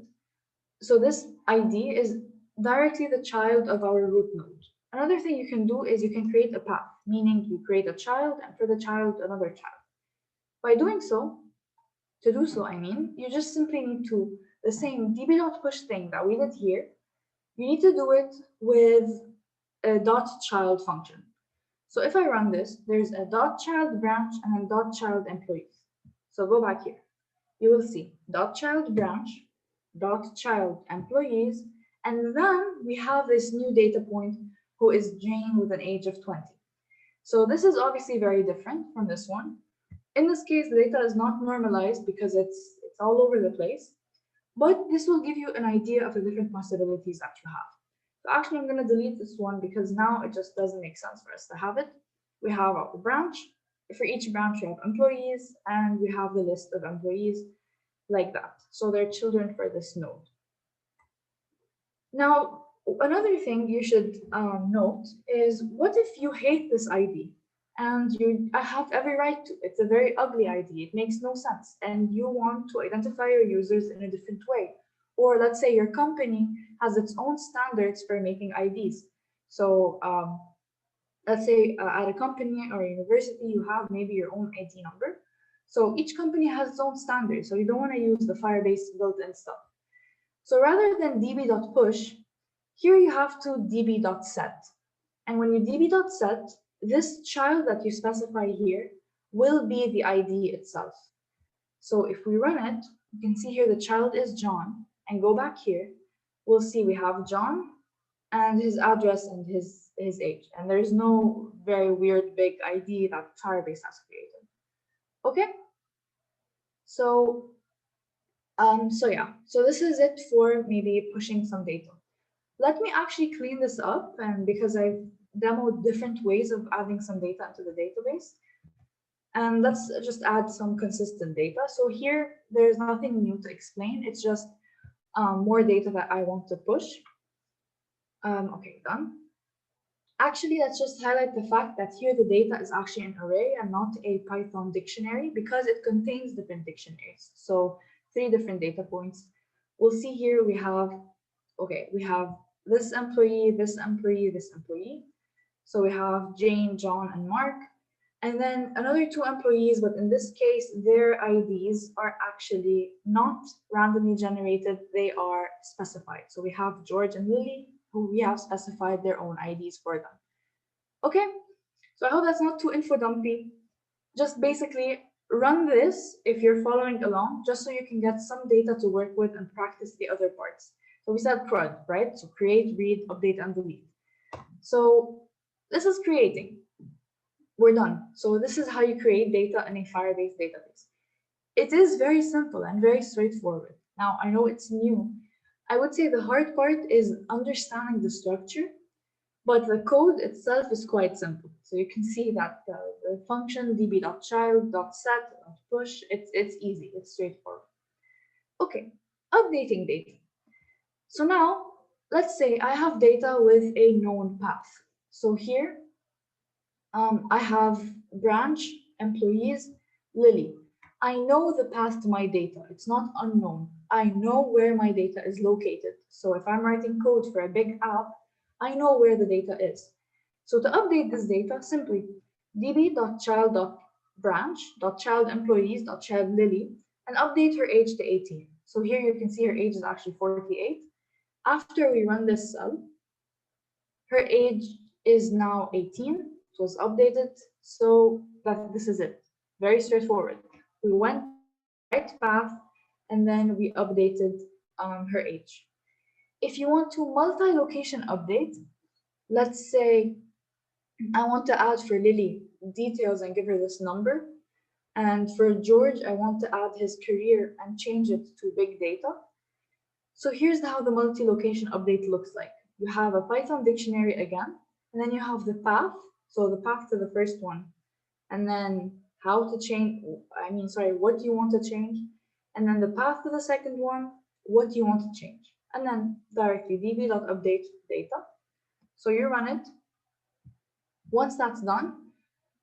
so this ID is directly the child of our root node. Another thing you can do is you can create a path, meaning you create a child and for the child, another child. By doing so, to do so, I mean, you just simply need to, the same db.push thing that we did here, you need to do it with a .child function. So if I run this, there's a .child branch and a .child employees. So go back here. You will see .child branch, .child employees, and then we have this new data point who is Jane with an age of 20. So this is obviously very different from this one. In this case, the data is not normalized because it's all over the place, but this will give you an idea of the different possibilities that you have. So actually, I'm going to delete this one because now it just doesn't make sense for us to have it. We have our branch. For each branch, we have employees, and we have the list of employees like that. So they're children for this node. Now, another thing you should note is what if you hate this ID? And I have every right to. It's a very ugly ID. It makes no sense. And you want to identify your users in a different way. Or let's say your company has its own standards for making IDs. So let's say at a company or a university, you have maybe your own ID number. So each company has its own standards. So you don't want to use the Firebase built-in stuff. So rather than db.push, here you have to db.set. And when you db.set, this child that you specify here will be the ID itself. So if we run it, you can see here the child is John, and go back here, we'll see we have John and his address and his age. And there's no very weird big ID that Firebase has created. Okay? So yeah, so this is it for maybe pushing some data. Let me actually clean this up, and because I've demoed different ways of adding some data into the database. And let's just add some consistent data. So here, there's nothing new to explain. It's just more data that I want to push. Okay, done. Actually, let's just highlight the fact that here the data is actually an array and not a Python dictionary because it contains different dictionaries. So 3 different data points. We'll see here we have, okay, we have this employee, this employee, this employee. So we have Jane, John, and Mark. And then another 2 employees, but in this case, their IDs are actually not randomly generated, they are specified. So we have George and Lily, who we have specified their own IDs for them. Okay, So I hope that's not too info dumpy. Just basically run this if you're following along, just so you can get some data to work with and practice the other parts. So we said CRUD, right? So create, read, update, and delete. So this is creating. We're done. So this is how you create data in a Firebase database. It is very simple and very straightforward. Now, I know it's new. I would say the hard part is understanding the structure, but the code itself is quite simple. So you can see that the function db.child.set.push, it's easy, it's straightforward. Okay, updating data. So now, let's say I have data with a known path. So here, I have branch, employees, Lily. I know the path to my data. It's not unknown. I know where my data is located. So if I'm writing code for a big app, I know where the data is. So to update this data, simply db.child.branch.childemployees.childLily and update her age to 18. So here you can see her age is actually 48. After we run this cell, her age is now 18. It was updated. So that this is it. Very straightforward. We went the right path and then we updated her age. If you want to multi-location update, let's say I want to add for Lily details and give her this number. And for George, I want to add his career and change it to big data. So here's how the multi-location update looks like. You have a Python dictionary again, and then you have the path. So the path to the first one, and then how to change, what you want to change, and then the path to the second one, what you want to change, and then directly db.update data. So you run it. Once that's done,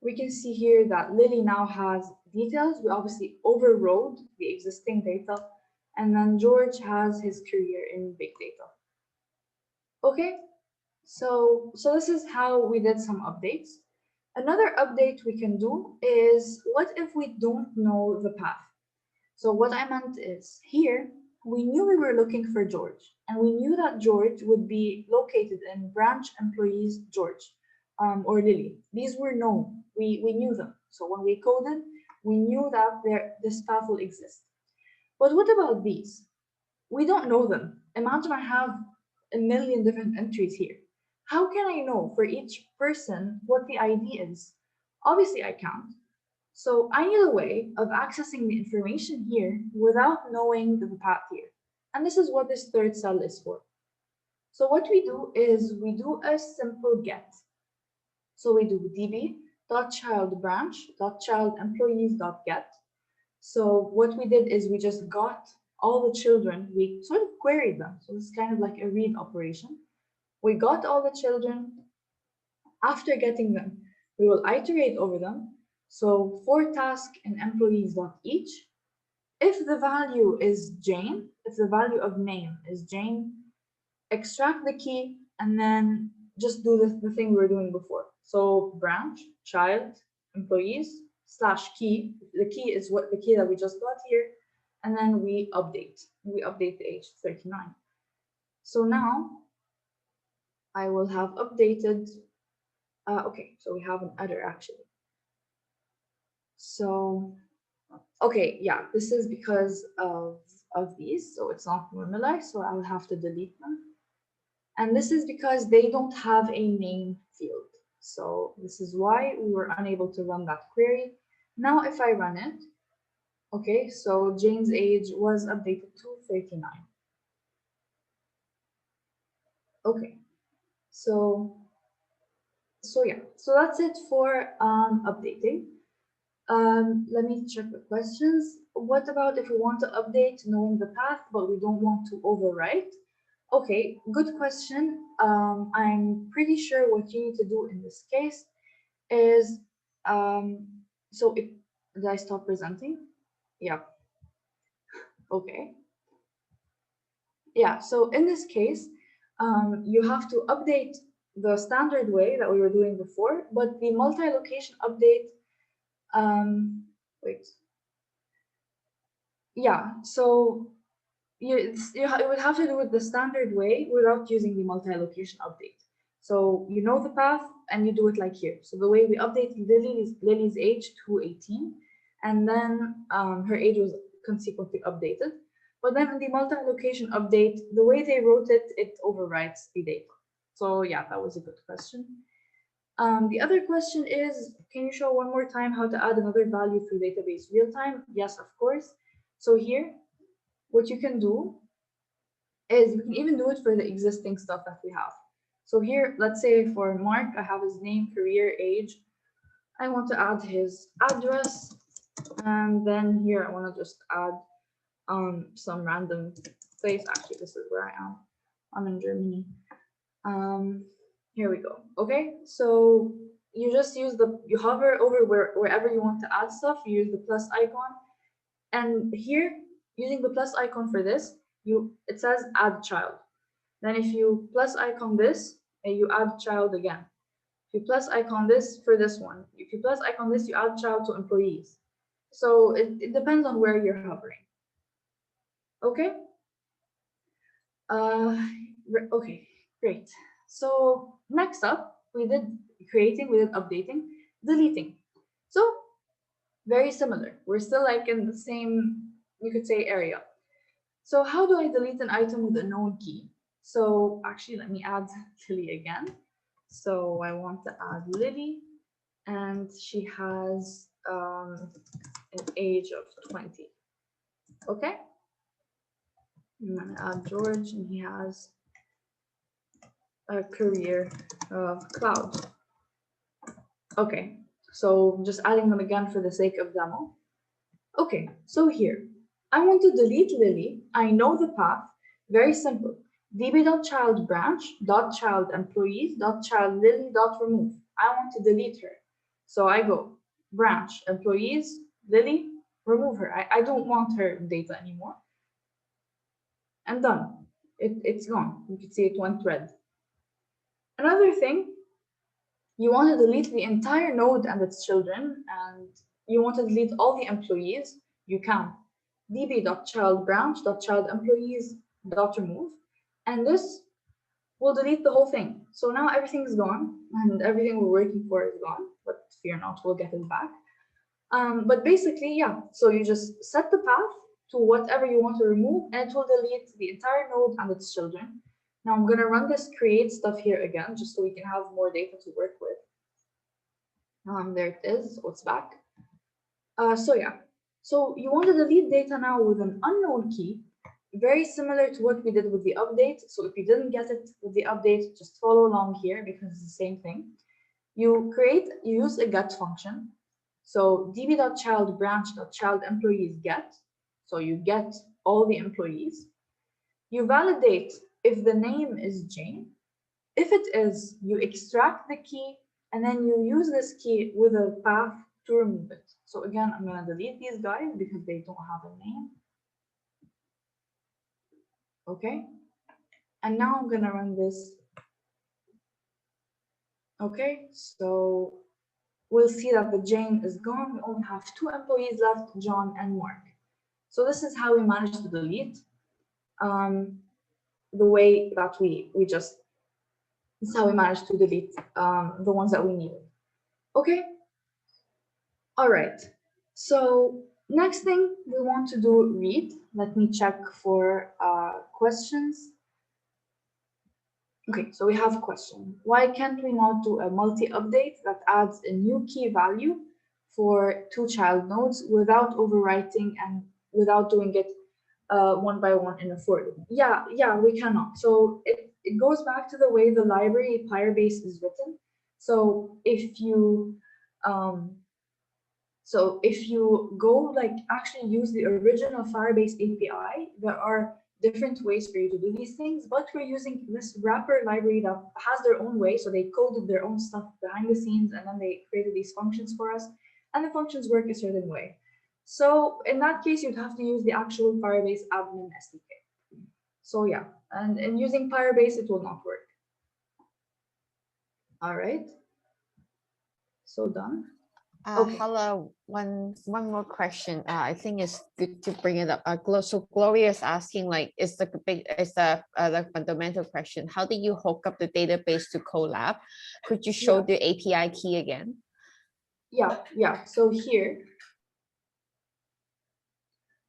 we can see here that Lily now has details. We obviously overrode the existing data, and then George has his career in big data. Okay, so this is how we did some updates. Another update we can do is, what if we don't know the path? So what I meant is, here, we knew we were looking for George, and we knew that George would be located in branch employees George or Lily. These were known. We knew them. So when we coded, we knew that this path will exist. But what about these? We don't know them. Imagine I have a million different entries here. How can I know for each person what the ID is? Obviously, I can't. So I need a way of accessing the information here without knowing the path here. And this is what this third cell is for. So what we do is we do a simple get. So we do db.childBranch.childEmployees.get. So what we did is we just got all the children, we sort of queried them. So it's kind of like a read operation. We got all the children. After getting them, we will iterate over them. So for task and employees.each, if the value is Jane, if the value of name is Jane, extract the key and then just do the thing we were doing before. So branch, child, employees, / key. The key is what the key that we just got here. And then we update. We update the age 39. So now I will have updated. Okay, so we have an other actually. So, okay, yeah, this is because of these. So it's not normalized. So I will have to delete them. And this is because they don't have a name field. So this is why we were unable to run that query. Now if I run it, okay, so Jane's age was updated to 39. Okay, so yeah, so that's it for updating. Let me check the questions. What about if we want to update knowing the path, but we don't want to overwrite? Okay, good question. I'm pretty sure what you need to do in this case is, so if, did I stop presenting? Yeah. Okay. Yeah, so in this case, you have to update the standard way that we were doing before, but the multi-location update, wait. Yeah, so you would have to do it the standard way without using the multi-location update. So you know the path and you do it like here. So the way we update Lily's age to 18, and then her age was consequently updated. But then in the multi-location update, the way they wrote it, it overwrites the data. So yeah, that was a good question. The other question is, can you show one more time how to add another value through database real time? Yes, of course. So here, what you can do is we can even do it for the existing stuff that we have. So here, let's say for Mark, I have his name, career, age. I want to add his address. And then here I want to just add some random place. Actually, this is where I am. I'm in Germany. Here we go. Okay, so you just use you hover over wherever you want to add stuff. You use the plus icon, and here using the plus icon for this, it says add child. Then if you plus icon this, you add child again. If you plus icon this for this one, if you plus icon this, you add child to employees. So it depends on where you're hovering. Okay. Okay, great. So next up, we did creating, we did updating, deleting. So very similar. We're still like in the same, you could say, area. So how do I delete an item with a known key? So actually, let me add Lily again. So I want to add Lily, and she has an age of 20. Okay. I'm gonna add George, and he has a career of cloud. Okay, so just adding them again for the sake of demo. Okay, so here, I want to delete Lily. I know the path, very simple. db.child branch, .child employees, .child Lily, .remove. I want to delete her. So I go branch, employees, Lily, remove her. I don't want her data anymore. And done. It's gone. You can see it went red. Another thing, you want to delete the entire node and its children, and you want to delete all the employees, you can. db.child branch, .child employees, .remove, and this will delete the whole thing. So now everything is gone, and everything we're working for is gone, but fear not, we'll get it back. But basically, yeah, so you just set the path to whatever you want to remove, and it will delete the entire node and its children. Now I'm gonna run this create stuff here again, just so we can have more data to work with. There it is, so it's back. So yeah, so you want to delete data now with an unknown key, very similar to what we did with the update. So if you didn't get it with the update, just follow along here because it's the same thing. You use a get function. So db.child branch.child employees get. So you get all the employees. You validate if the name is Jane. If it is, you extract the key and then you use this key with a path to remove it. So again, I'm going to delete these guys because they don't have a name. Okay. And now I'm going to run this. Okay, so we'll see that the Jane is gone. We only have 2 employees left, John and Mark. So this is how we managed to delete the way that we just, this is how we managed to delete the ones that we needed. Okay. All right. So next thing we want to do read. Let me check for questions. Okay, so we have a question. Why can't we not do a multi-update that adds a new key value for 2 child nodes without overwriting and without doing it one by one in a for loop? Yeah, we cannot. So it goes back to the way the library Firebase is written. So if you go like actually use the original Firebase API, there are different ways for you to do these things, but we're using this wrapper library that has their own way. So they coded their own stuff behind the scenes and then they created these functions for us, and the functions work a certain way. So in that case, you'd have to use the actual Firebase admin SDK. So yeah, and using Firebase, it will not work. All right. So done. Okay. Hala, one more question. I think it's good to bring it up. So Gloria is asking, like, is the fundamental question? How do you hook up the database to Colab? Could you show Yeah. the API key again? Yeah. So here,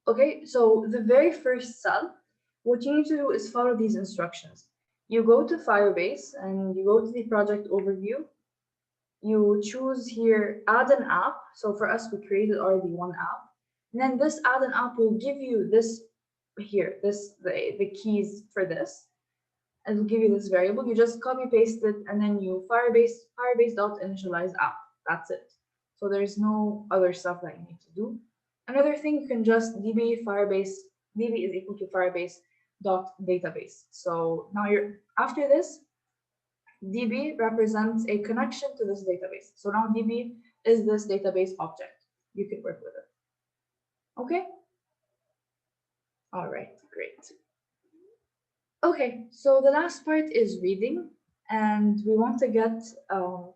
okay, so the very first cell, what you need to do is follow these instructions. You go to Firebase and you go to the project overview. You choose here, add an app. So for us, we created already one app. And then this add an app will give you this here, the keys for this. And it'll give you this variable. You just copy paste it and then you firebase.initialize app. That's it. So there's no other stuff that you need to do. Another thing, you can just db firebase, db is equal to firebase dot database. So now you're after this, db represents a connection to this database. So now db is this database object. You can work with it. Okay? All right, great. Okay, so the last part is reading, and we want to get the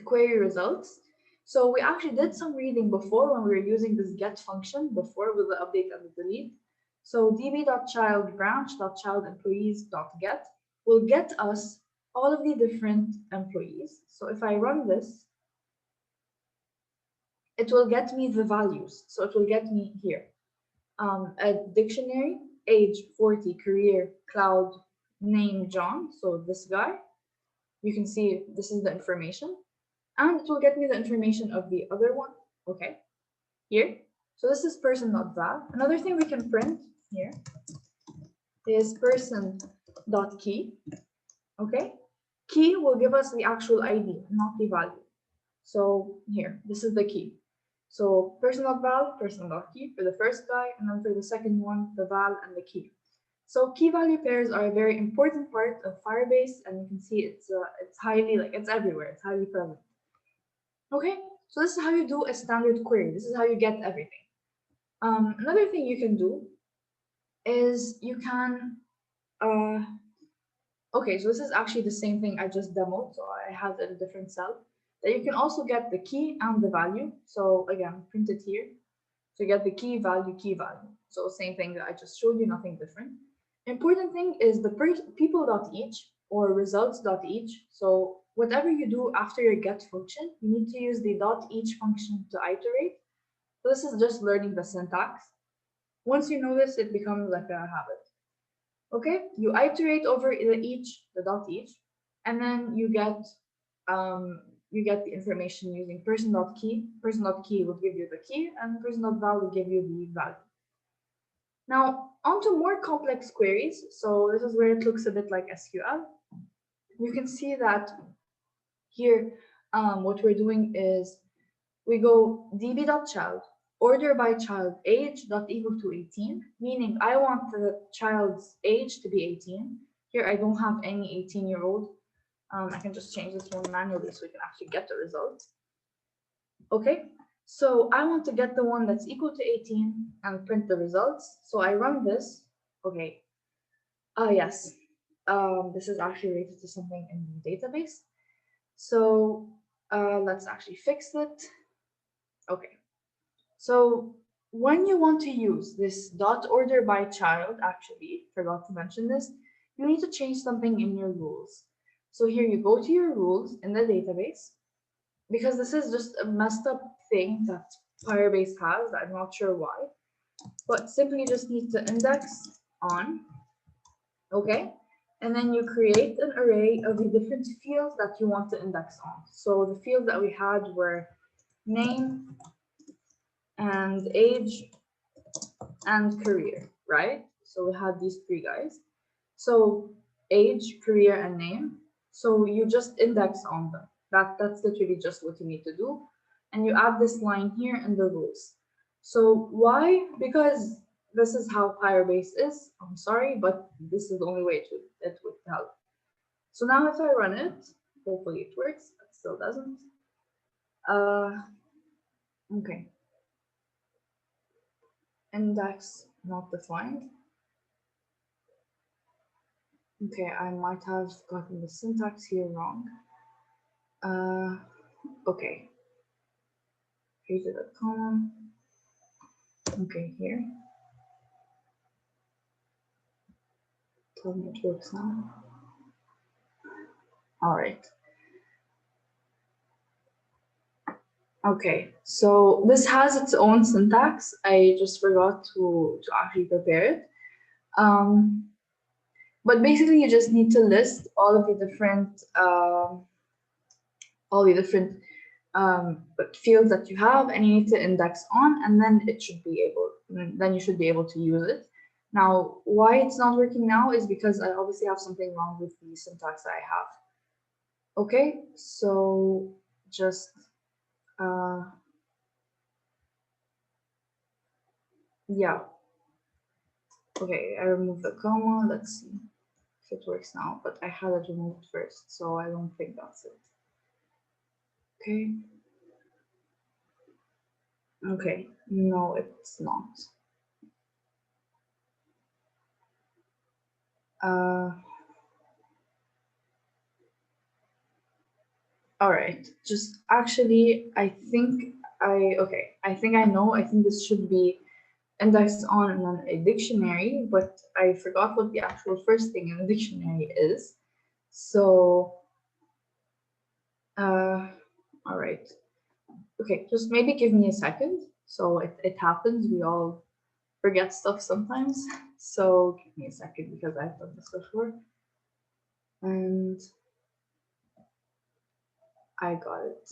query results. So we actually did some reading before when we were using this get function before with the update and the delete. So db.child branch.child-employees.get will get us all of the different employees. So if I run this, it will get me the values. So it will get me here a dictionary, age 40, career, cloud, name John. So this guy, you can see this is the information. And it will get me the information of the other one. Okay, here. So this is person.val. Another thing we can print here is person.key. Okay, key will give us the actual ID, not the value. So here, this is the key. So person.val, person.key for the first guy, and then for the second one, the val and the key. So key value pairs are a very important part of Firebase, and you can see it's highly, like, it's everywhere. It's highly prevalent. Okay, so this is how you do a standard query. This is how you get everything. Another thing you can do is you can, okay, so this is actually the same thing I just demoed, so I have it in a different cell. That you can also get the key and the value. So again, print it here. So you get the key value. So same thing that I just showed you, nothing different. Important thing is the people.each or results.each. So whatever you do after your get function, you need to use the .each function to iterate. So this is just learning the syntax. Once you know this, it becomes like a habit. Okay, you iterate over the .each, and then you get the information using person.key. Person.key will give you the key, and person.val will give you the value. Now, onto more complex queries. So this is where it looks a bit like SQL. You can see that here, what we're doing is we go db.child, order by child age dot equal to 18, meaning I want the child's age to be 18. Here I don't have any 18-year-old. I can just change this one manually so we can actually get the result. Okay, so I want to get the one that's equal to 18 and print the results. So I run this. Okay. Yes. This is actually related to something in the database. So let's actually fix it. Okay. So when you want to use this dot order by child, actually forgot to mention this, you need to change something in your rules. So here you go to your rules in the database, because this is just a messed up thing that Firebase has. I'm not sure why, but simply just need to index on, okay? And then you create an array of the different fields that you want to index on. So the fields that we had were name and age and career, right? So we had these three guys. So age, career, and name. So you just index on them. That's literally just what you need to do. And you add this line here in the rules. So why? Because this is how Firebase is. I'm sorry, but this is the only way it would help. So now if I run it, hopefully it works, but still doesn't. Okay. Index not defined. Okay, I might have gotten the syntax here wrong. Okay. paste a comma. Okay, here. Tell me it works now. All right. Okay, so this has its own syntax. I just forgot to actually prepare it. But basically, you just need to list all the different fields that you have, and you need to index on, and then you should be able to use it. Now, why it's not working now is because I obviously have something wrong with the syntax that I have. Okay, so just yeah. Okay, I removed the comma. Let's see if it works now, but I had it removed first, so I don't think that's it. Okay. Okay, no, it's not. All right, just actually, I think I know. I think this should be indexed on and then a dictionary, but I forgot what the actual first thing in the dictionary is. So, all right. Okay, just maybe give me a second. So it happens. We all forget stuff sometimes. So give me a second because I've done this before. And I got it.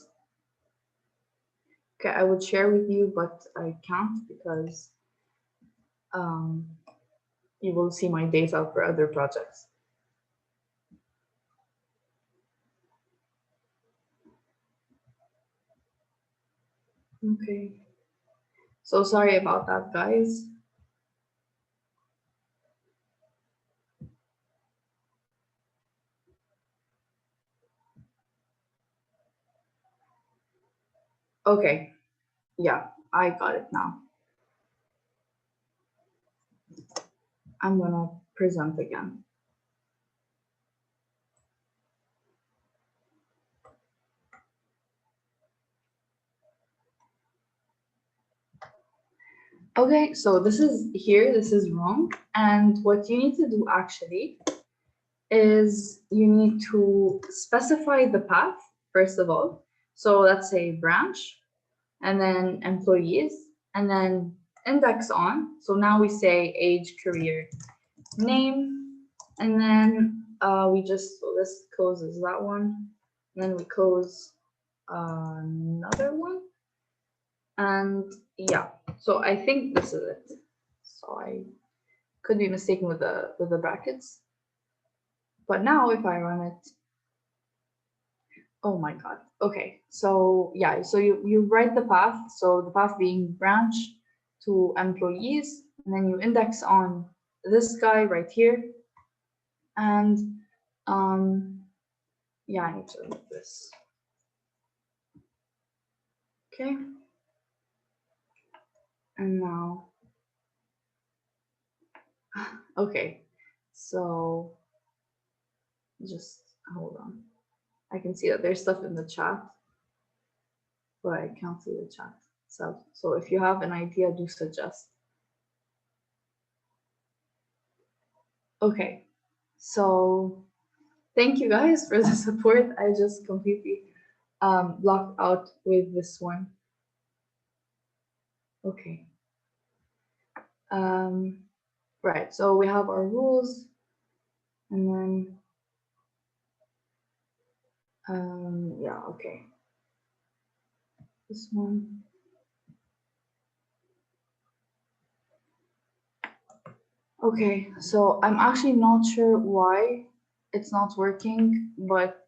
Okay, I would share with you, but I can't because you will see my data for other projects. Okay. So sorry about that, guys. Okay. Yeah, I got it now. I'm gonna present again. Okay, so this is wrong. And what you need to do actually is you need to specify the path, first of all. So let's say branch, and then employees, and then index on. So now we say age, career, name, and then so this closes that one, and then we close another one, and yeah, so I think this is it. So I could be mistaken with the brackets, but now if I run it, oh my god. Okay, so yeah, so you write the path, so the path being branch to employees, and then you index on this guy right here, and yeah, I need to remove this. Okay, and now okay, so just hold on. I can see that there's stuff in the chat, but I can't see the chat. So if you have an idea, do suggest. Okay, so thank you guys for the support. I just completely blocked out with this one. Okay. Right, so we have our rules, and then yeah, okay. This one. Okay, so I'm actually not sure why it's not working, but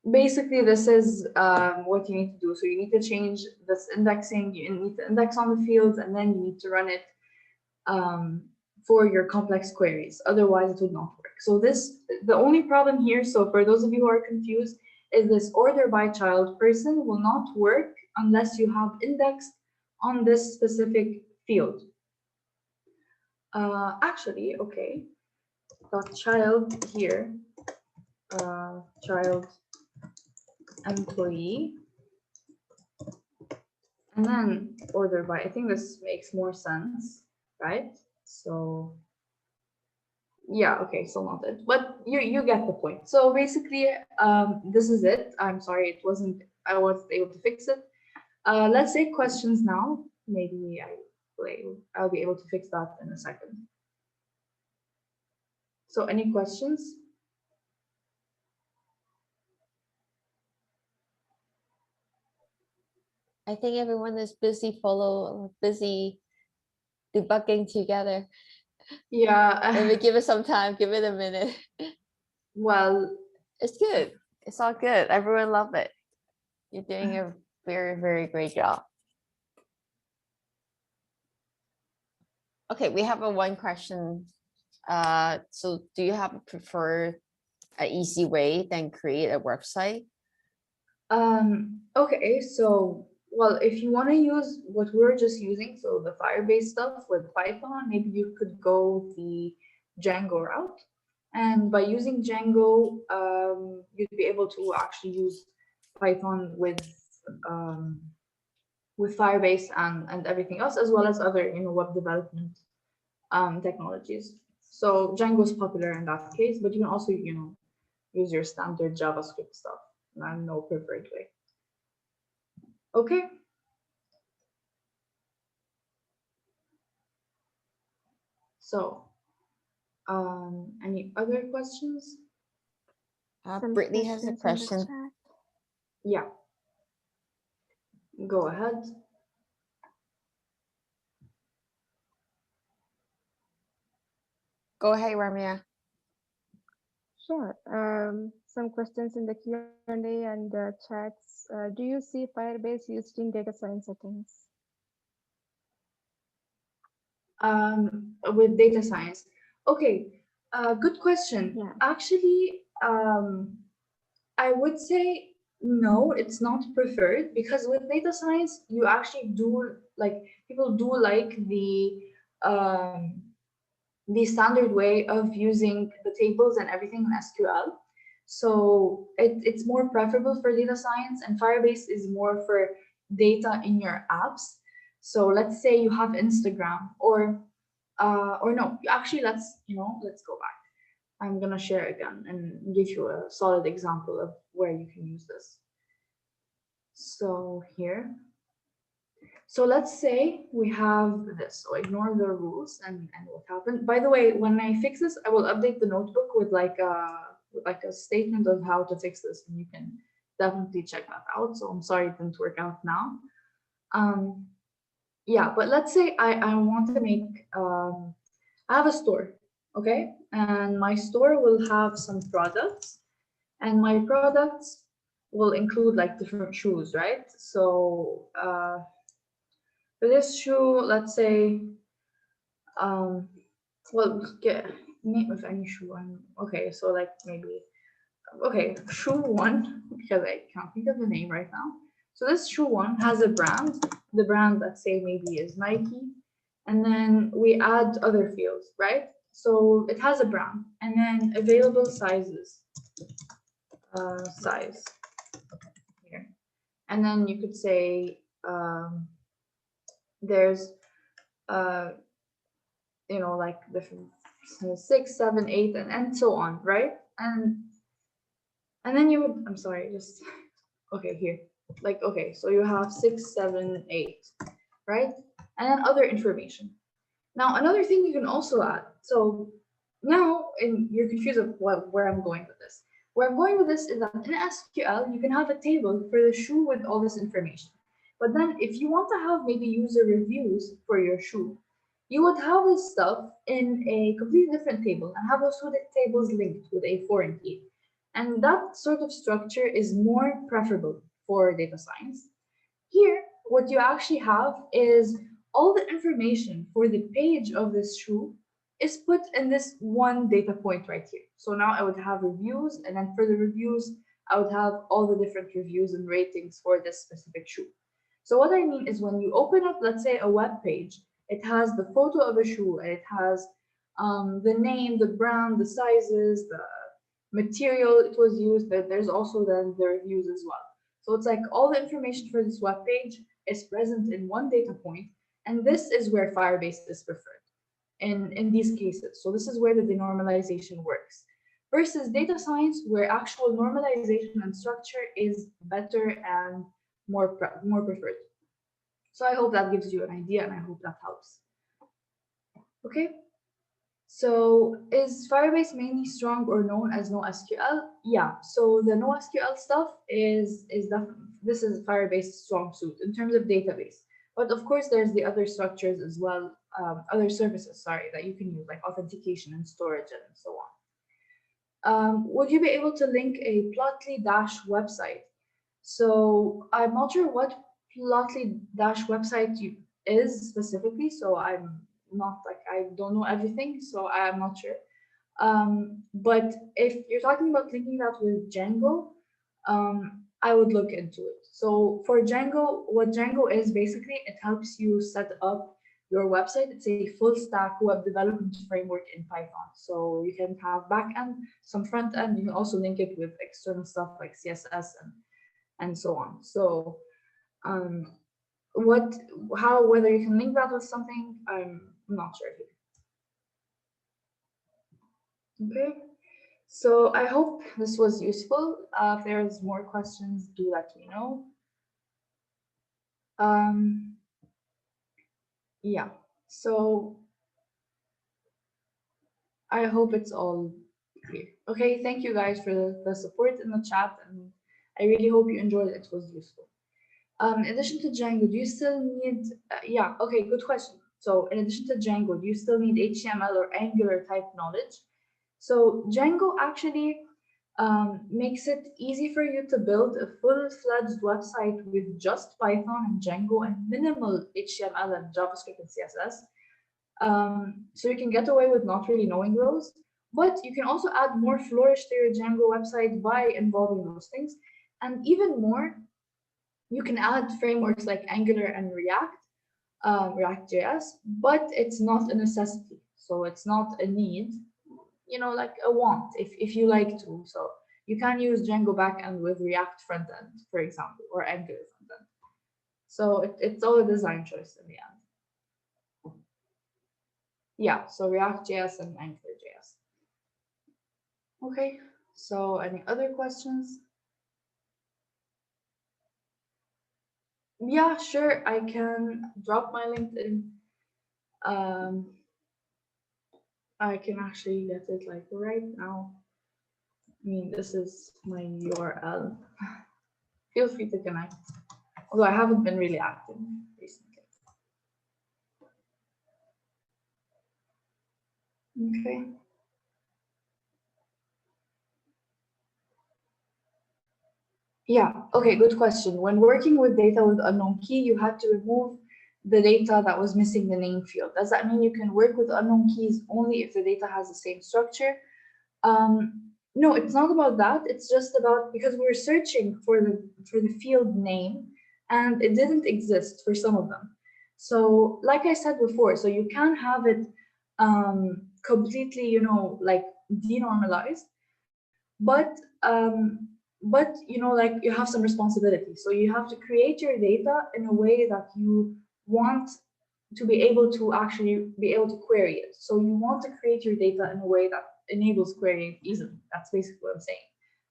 basically this is what you need to do. So you need to change this indexing, you need to index on the fields, and then you need to run it for your complex queries. Otherwise it would not work. So the only problem here, so for those of you who are confused, is this order by child person will not work unless you have indexed on this specific field. Actually, okay, dot child here, child employee And then order by, I think this makes more sense, right? So yeah, okay, still not it, but you get the point. So basically, this is it. I'm sorry, I wasn't able to fix it. Let's take questions now. Maybe I'll be able to fix that in a second. So any questions? I think everyone is busy debugging together. Yeah, Maybe give it some time, give it a minute. well, It's good. It's all good. Everyone love it. You're doing a very, very great job. Okay, we have a one question. So do you have a preferred easy way than create a website? okay, so well, if you want to use what we're just using, so the Firebase stuff with Python, maybe you could go the Django route. And by using Django, you'd be able to actually use Python um, with Firebase and everything else, as well as other web development technologies. So Django is popular in that case, but you can also use your standard JavaScript stuff. And no preferred way. Okay. So, any other questions? Some Brittany has a questions in the question. chat. Yeah. Go ahead. Go ahead, Ramya. Sure. Some questions in the Q&A and the chats. Do you see Firebase used in data science settings? With data science. Okay. Good question. Yeah. Actually, I would say no, it's not preferred, because with data science, you actually do like people do like the standard way of using the tables and everything in SQL. So it's more preferable for data science, and Firebase is more for data in your apps. So let's say you have Instagram, or no, actually let's go back. I'm gonna share again and give you a solid example of where you can use this. So here. So let's say we have this. So ignore the rules and what happened. By the way, when I fix this, I will update the notebook with like a statement of how to fix this, and you can definitely check that out. So I'm sorry it didn't work out now. Yeah, but let's say I want to make I have a store, okay, and my store will have some products, and my products will include like different shoes, right? So for this shoe, let's say, um, well, get name of any shoe. Okay, so like maybe, okay, shoe one, because I can't think of the name right now. So this shoe one has a brand. The brand, let's say maybe is Nike, and then we add other fields, right? So it has a brand, and then available sizes, size here, and then you could say there's uh, like different 6, 7, 8, and so on, right? And then you would, I'm sorry, just okay here. Like okay, so you have 6, 7, 8, right? And then other information. Now another thing you can also add. So now and you're confused of where I'm going with this. Where I'm going with this is that in SQL you can have a table for the shoe with all this information. But then if you want to have maybe user reviews for your shoe, you would have this stuff in a completely different table and have those two tables linked with a foreign key. And that sort of structure is more preferable for data science. Here, what you actually have is all the information for the page of this shoe is put in this one data point right here. So now I would have reviews, and then for the reviews, I would have all the different reviews and ratings for this specific shoe. So what I mean is when you open up, let's say, a web page, it has the photo of a shoe, and it has the name, the brand, the sizes, the material it was used, but there's also then the reviews as well. So it's like all the information for this web page is present in one data point, and this is where Firebase is preferred in these cases. So this is where the denormalization works. Versus data science, where actual normalization and structure is better and more preferred. So I hope that gives you an idea, and I hope that helps. Okay. So is Firebase mainly strong or known as NoSQL? Yeah. So the NoSQL stuff is definitely, this is Firebase's strong suit in terms of database. But of course, there's the other structures as well, other services, sorry, that you can use, like authentication and storage and so on. Would you be able to link a Plotly Dash website? So I'm not sure what Plotly Dash website is specifically, so I'm not like, I don't know everything, so I'm not sure. But if you're talking about linking that with Django, I would look into it. So for Django, what Django is basically, it helps you set up your website. It's a full stack web development framework in Python. So you can have backend, some front end. You can also link it with external stuff like CSS and so on. So whether you can link that with something, I'm not sure. Okay, so I hope this was useful. If there's more questions, do let me know. Yeah, so I hope it's all clear. Okay, thank you guys for the support in the chat, and I really hope you enjoyed it. It was useful. In addition to Django, do you still need, yeah, okay, good question. So in addition to Django, do you still need HTML or Angular type knowledge? So Django actually makes it easy for you to build a full-fledged website with just Python and Django and minimal HTML and JavaScript and CSS. So you can get away with not really knowing those, but you can also add more flourish to your Django website by involving those things. And even more, you can add frameworks like Angular and React, React.js, but it's not a necessity. So it's not a need, you know, like a want if you like to. So you can use Django backend with React frontend, for example, or Angular frontend. So it's all a design choice in the end. Yeah, so React.js and Angular.js. Okay, so any other questions? Yeah, sure, I can drop my LinkedIn. I can actually get it like right now. I mean, this is my URL. Feel free to connect. Although I haven't been really active recently. Okay. Yeah, okay, good question. When working with data with unknown key, you had to remove the data that was missing the name field. Does that mean you can work with unknown keys only if the data has the same structure? No, it's not about that. It's just about, because we're searching for the field name and it didn't exist for some of them. So like I said before, so you can have it completely, you know, like denormalized, but you know, like you have some responsibility. So you have to create your data in a way that you want to be able to actually be able to query it. So you want to create your data in a way that enables querying easily. That's basically what I'm saying.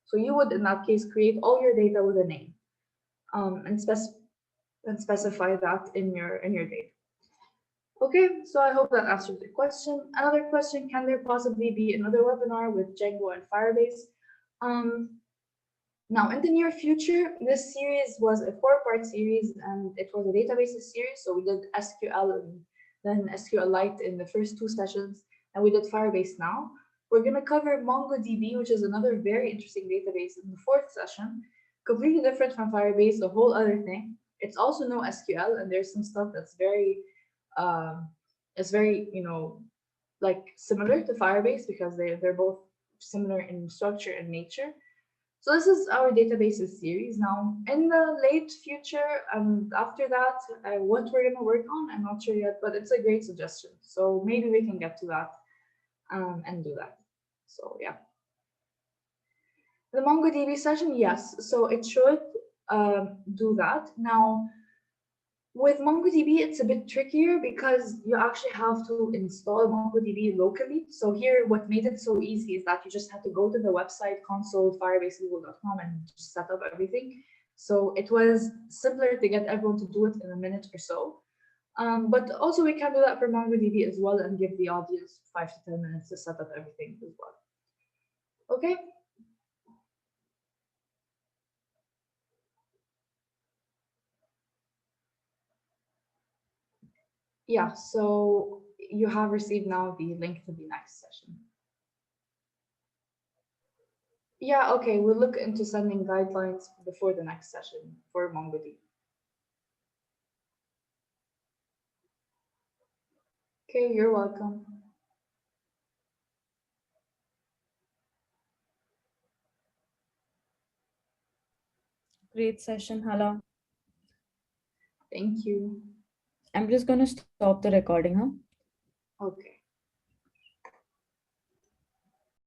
So you would, in that case, create all your data with a name, and specify that in your data. Okay, so I hope that answers the question. Another question: can there possibly be another webinar with Django and Firebase? Now, in the near future, this series was a 4-part series, and it was a databases series. So we did SQL and then SQLite in the first 2 sessions, and we did Firebase now. We're going to cover MongoDB, which is another very interesting database, in the 4th session. Completely different from Firebase, a whole other thing. It's also no SQL, and there's some stuff that's very, you know, like similar to Firebase because they're both similar in structure and nature. So this is our databases series. Now, in the late future and after that, what we're going to work on, I'm not sure yet, but it's a great suggestion. So maybe we can get to that and do that. So yeah. The MongoDB session, yes. So it should do that. Now, With MongoDB, it's a bit trickier because you actually have to install MongoDB locally. So here, what made it so easy is that you just had to go to the website console, firebase.google.com, and just set up everything. So it was simpler to get everyone to do it in a minute or so. But also we can do that for MongoDB as well and give the audience 5 to 10 minutes to set up everything as well. Okay. Yeah, so you have received now the link to the next session. Yeah, okay, we'll look into sending guidelines before the next session for MongoDB. Okay, you're welcome. Great session, Hala. Thank you. I'm just going to stop the recording, huh? Okay.